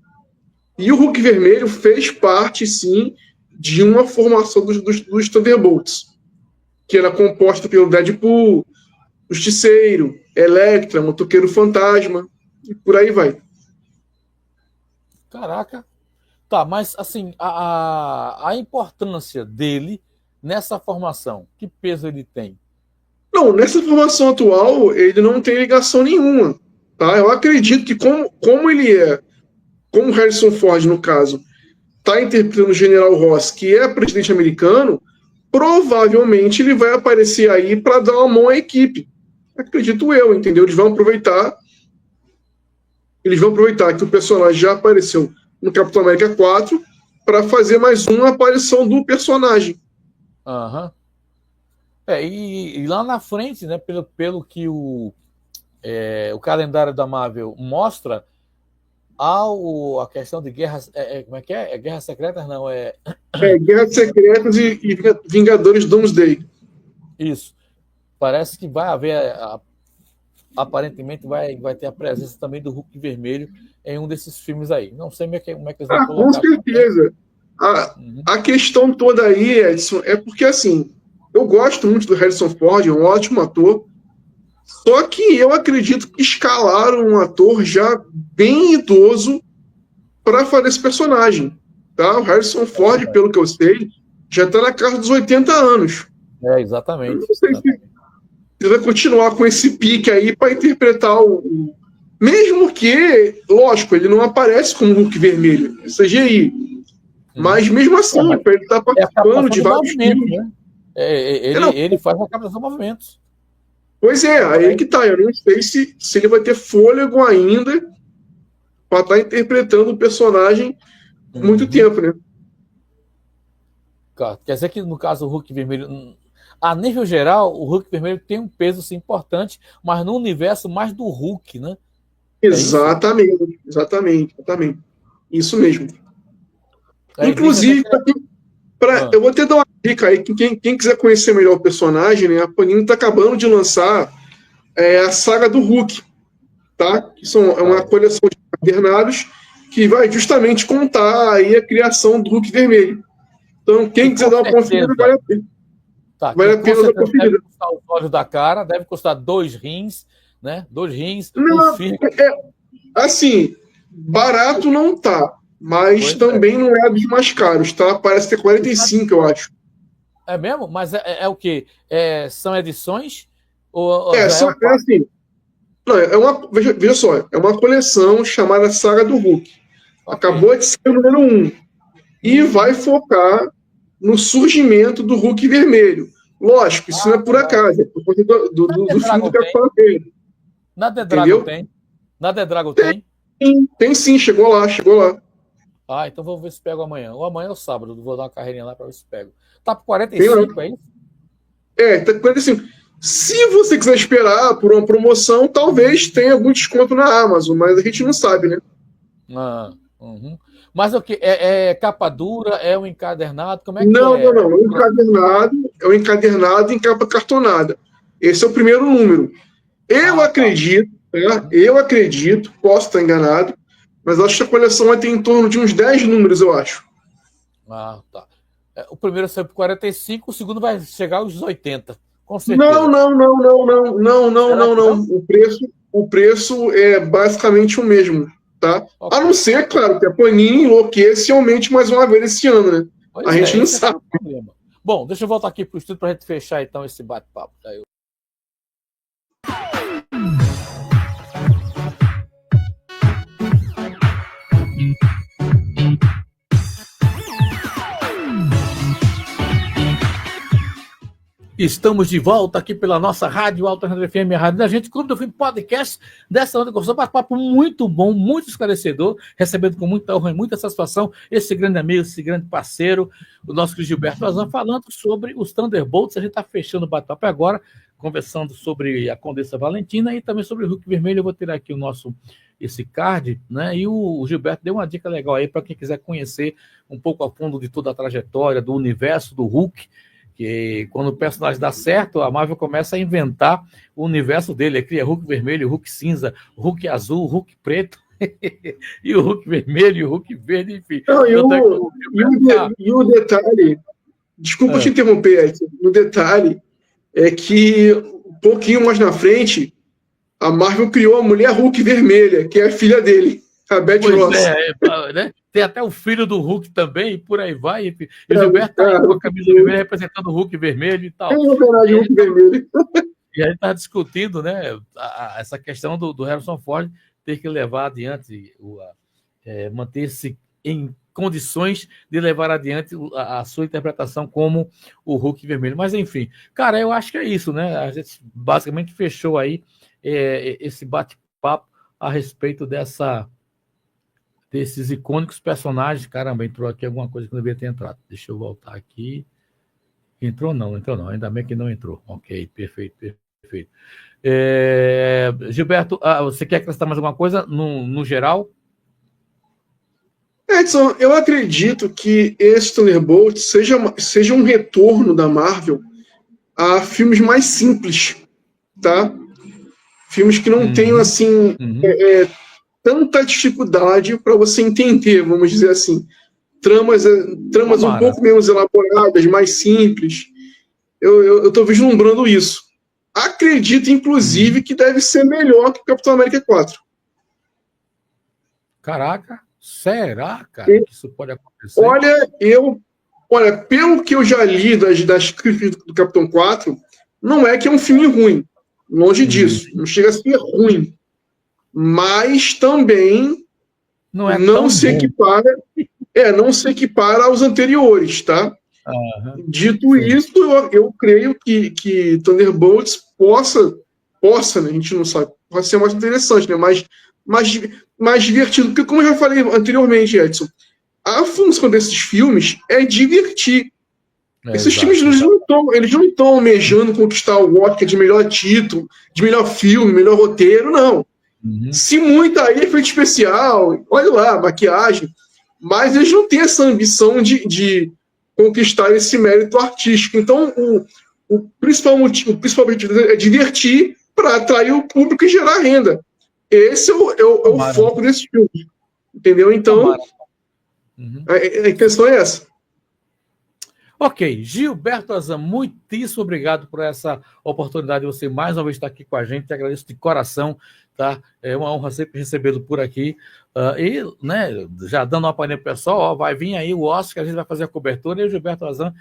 E o Hulk vermelho fez parte, sim, de uma formação dos Thunderbolts, que era composta pelo Deadpool, Justiceiro, Elektra, Motoqueiro Fantasma, e por aí vai. Caraca. Tá, mas assim, a importância dele nessa formação, que peso ele tem? Não, nessa formação atual, ele não tem ligação nenhuma. Tá? Eu acredito que como o Harrison Ford, no caso, está interpretando o General Ross, que é presidente americano, provavelmente ele vai aparecer aí para dar uma mão à equipe. Acredito eu, entendeu? Eles vão aproveitar que o personagem já apareceu no Capitão América 4 para fazer mais uma aparição do personagem. Aham. E lá na frente, né, pelo que o calendário da Marvel mostra, a questão de guerras. Como é que é? Guerras Secretas, não? Guerras Secretas e Vingadores Doomsday. Isso. Parece que vai haver. Aparentemente vai ter a presença também do Hulk vermelho em um desses filmes aí. Não sei como é que eles vão colocar. Com certeza. A questão toda aí, Edson, é porque assim. Eu gosto muito do Harrison Ford, é um ótimo ator, só que eu acredito que escalaram um ator já bem idoso para fazer esse personagem. Tá? O Harrison Ford, pelo que eu sei, já está na casa dos 80 anos. Exatamente. Eu não sei se ele vai continuar com esse pique aí para interpretar o. Mesmo que, lógico, ele não aparece como Hulk vermelho, é CGI. Mas mesmo assim, ele está participando de vários filmes. Né? Ele faz a captação de movimentos. Pois é, aí que tá. Eu não sei se ele vai ter fôlego ainda para estar interpretando o personagem por muito tempo, né? Quer dizer que, no caso, o Hulk vermelho, a nível geral, o Hulk vermelho tem um peso sim, importante, mas no universo mais do Hulk, né? Exatamente. Isso mesmo. Inclusive, eu vou até dar uma dica aí, que quem quiser conhecer melhor o personagem, né, a Panini está acabando de lançar a saga do Hulk, tá? Que é uma coleção de encadernados que vai justamente contar aí a criação do Hulk vermelho. Então, quem quiser dar uma conferida, vale a pena. Vale a pena dar uma conferida. Deve custar os olhos da cara, deve custar 2 rins, né? 2 rins, não, assim, barato não tá. Mas também não é dos mais caros, tá? Parece ter 45, eu acho. É mesmo? Mas é o quê? São edições? Assim. Não, veja só, é uma coleção chamada Saga do Hulk. Okay. Acabou de ser o número 1. E vai focar no surgimento do Hulk vermelho. Lógico, isso não é por acaso, é por conta do filme do Capitão América. Na The Dragon tem? Na The Dragon tem? Tem sim, chegou lá. Então vou ver se pego amanhã. Ou amanhã ou sábado. Vou dar uma carreirinha lá para ver se pego. Tá por 45, é isso? Tá por 45. Se você quiser esperar por uma promoção, talvez tenha algum desconto na Amazon, mas a gente não sabe, né? Mas o que? É capa dura? É um encadernado? Como é que não, é? Não. É um encadernado em capa cartonada. Esse é o primeiro número. Eu acredito, posso estar enganado, mas acho que a coleção vai ter em torno de uns 10 números, eu acho. Ah, tá. O primeiro saiu por 45, o segundo vai chegar aos 80, com certeza. Não. O preço é basicamente o mesmo, tá? Okay. A não ser, claro, que a Panini enlouqueça e aumente mais uma vez esse ano, né? Pois a gente não sabe. Bom, deixa eu voltar aqui pro estúdio pra gente fechar então esse bate-papo. Tá? Estamos de volta aqui pela nossa rádio Alternativa FM, a rádio da gente, Clube do Filme Podcast, dessa onda gostou, bate-papo muito bom, muito esclarecedor, recebendo com muita honra e muita satisfação esse grande amigo, esse grande parceiro, o nosso Gilberto Azam, falando sobre os Thunderbolts. A gente está fechando o bate-papo agora, conversando sobre a Condessa Valentina e também sobre o Hulk Vermelho. Eu vou tirar aqui esse card, né? E o Gilberto deu uma dica legal aí para quem quiser conhecer um pouco a fundo de toda a trajetória, do universo do Hulk, que quando o personagem dá certo, a Marvel começa a inventar o universo dele, cria Hulk vermelho, Hulk cinza, Hulk azul, Hulk preto, e o Hulk vermelho, e o Hulk verde, enfim. Não, e o detalhe, desculpa te interromper, Edson, o detalhe é que um pouquinho mais na frente, a Marvel criou a mulher Hulk vermelha, que é a filha dele, a Betty Ross. Né? Tem até o filho do Hulk também, e por aí vai. E o Gilberto tá com a camisa vermelha representando o Hulk vermelho e tal. É verdade, Hulk vermelho. E a gente está discutindo, né, essa questão do Harrison Ford ter que levar adiante, manter-se em condições de levar adiante a sua interpretação como o Hulk vermelho. Mas, enfim, cara, eu acho que é isso, né? A gente basicamente fechou aí esse bate-papo a respeito desses icônicos personagens. Caramba, entrou aqui alguma coisa que não devia ter entrado. Deixa eu voltar aqui. Entrou não. Ainda bem que não entrou. Ok, perfeito. Gilberto, você quer acrescentar mais alguma coisa no geral? Edson, eu acredito que esse Thunderbolt seja um retorno da Marvel a filmes mais simples, tá? Filmes que não tenham, assim, tanta dificuldade para você entender, vamos dizer assim. Tramas um pouco menos elaboradas, mais simples. Eu estou vislumbrando isso. Acredito, inclusive, que deve ser melhor que o Capitão América 4. Caraca, será, cara, que isso pode acontecer? Olha, pelo que eu já li das críticas do Capitão 4, não é que é um filme ruim. Longe disso. Não chega a ser ruim. Mas também não se equipara aos anteriores, tá? Dito isso, eu creio que Thunderbolts possa, né? A gente não sabe, pode ser mais interessante, né? Mais divertido, porque, como eu já falei anteriormente, Edson, a função desses filmes é divertir. Esses filmes eles não estão almejando conquistar o Oscar de melhor título, de melhor filme, melhor roteiro, não. Se muito aí efeito especial, olha lá, maquiagem, mas eles não têm essa ambição de conquistar esse mérito artístico. Então, o principal objetivo é divertir para atrair o público e gerar renda. Esse é o foco desse filme. Entendeu? Então, a intenção é essa. Ok, Gilberto Azam, muitíssimo obrigado por essa oportunidade de você mais uma vez estar aqui com a gente. Te agradeço de coração, tá? É uma honra sempre recebê-lo por aqui. E, né, já dando uma palhinha pro pessoal, vai vir aí o Oscar, a gente vai fazer a cobertura e o Gilberto Azam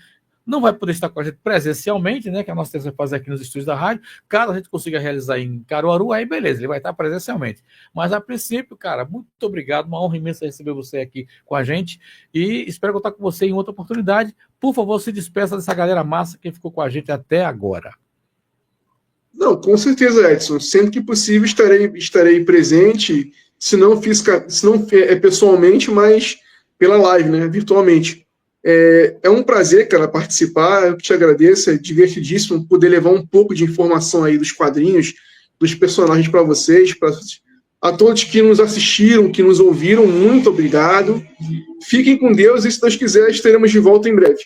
não vai poder estar com a gente presencialmente, né, que a nossa intenção é fazer aqui nos estúdios da rádio. Caso a gente consiga realizar em Caruaru, aí beleza, ele vai estar presencialmente. Mas, a princípio, cara, muito obrigado, uma honra imensa receber você aqui com a gente e espero contar com você em outra oportunidade. Por favor, se despeça dessa galera massa que ficou com a gente até agora. Não, com certeza, Edson. Sempre que possível estarei presente, se não pessoalmente, mas pela live, né, virtualmente. É um prazer, cara, participar. Eu te agradeço, é divertidíssimo poder levar um pouco de informação aí dos quadrinhos, dos personagens para vocês, a todos que nos assistiram, que nos ouviram, muito obrigado. Fiquem com Deus e, se Deus quiser, estaremos de volta em breve.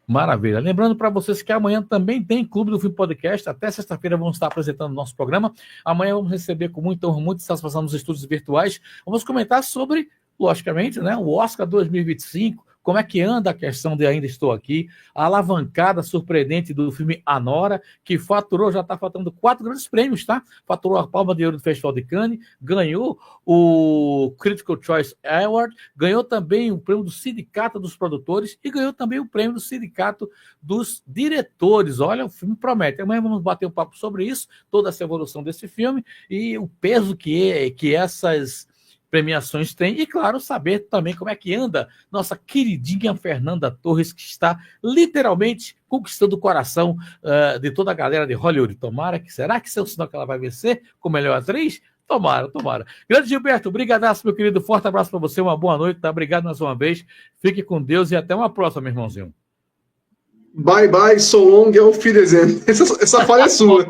Maravilha. Lembrando para vocês que amanhã também tem Clube do Filme Podcast. Até sexta-feira vamos estar apresentando o nosso programa. Amanhã vamos receber com muita honra, muita satisfação nos estúdios virtuais. Vamos comentar sobre, logicamente, né, o Oscar 2025. Como é que anda a questão de Ainda Estou Aqui, a alavancada surpreendente do filme Anora, que já está faturando 4 grandes prêmios, tá? Faturou a Palma de Ouro do Festival de Cannes, ganhou o Critical Choice Award, ganhou também o prêmio do Sindicato dos Produtores e ganhou também o prêmio do Sindicato dos Diretores. Olha, o filme promete. Amanhã vamos bater um papo sobre isso, toda essa evolução desse filme e o peso que essas premiações tem, e claro, saber também como é que anda nossa queridinha Fernanda Torres, que está literalmente conquistando o coração de toda a galera de Hollywood. Será que isso é um sinal que ela vai vencer como melhor atriz? Tomara. Grande Gilberto, brigadaço, meu querido, forte abraço para você, uma boa noite, tá? Obrigado mais uma vez, fique com Deus e até uma próxima, meu irmãozinho. Bye, bye, so long, auf Wiedersehen. Essa falha é sua.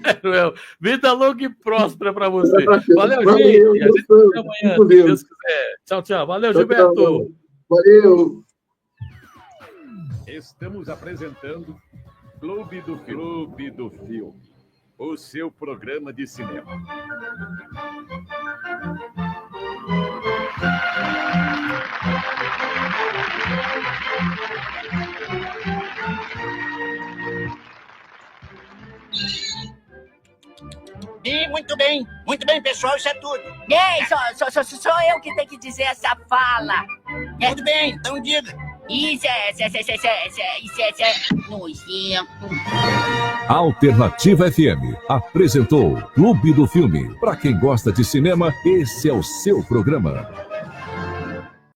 Quero eu. Vida longa e próspera para você. Valeu, gente. A gente se vê amanhã, se Deus quiser. Tchau. Valeu, Gilberto. Valeu. Estamos apresentando Clube do Filme, o seu programa de cinema. E muito bem, pessoal, isso é tudo. Ei, sou eu que tenho que dizer essa fala. Muito bem, então diga. Isso é nojento. Alternativa FM apresentou Clube do Filme. Para quem gosta de cinema, esse é o seu programa.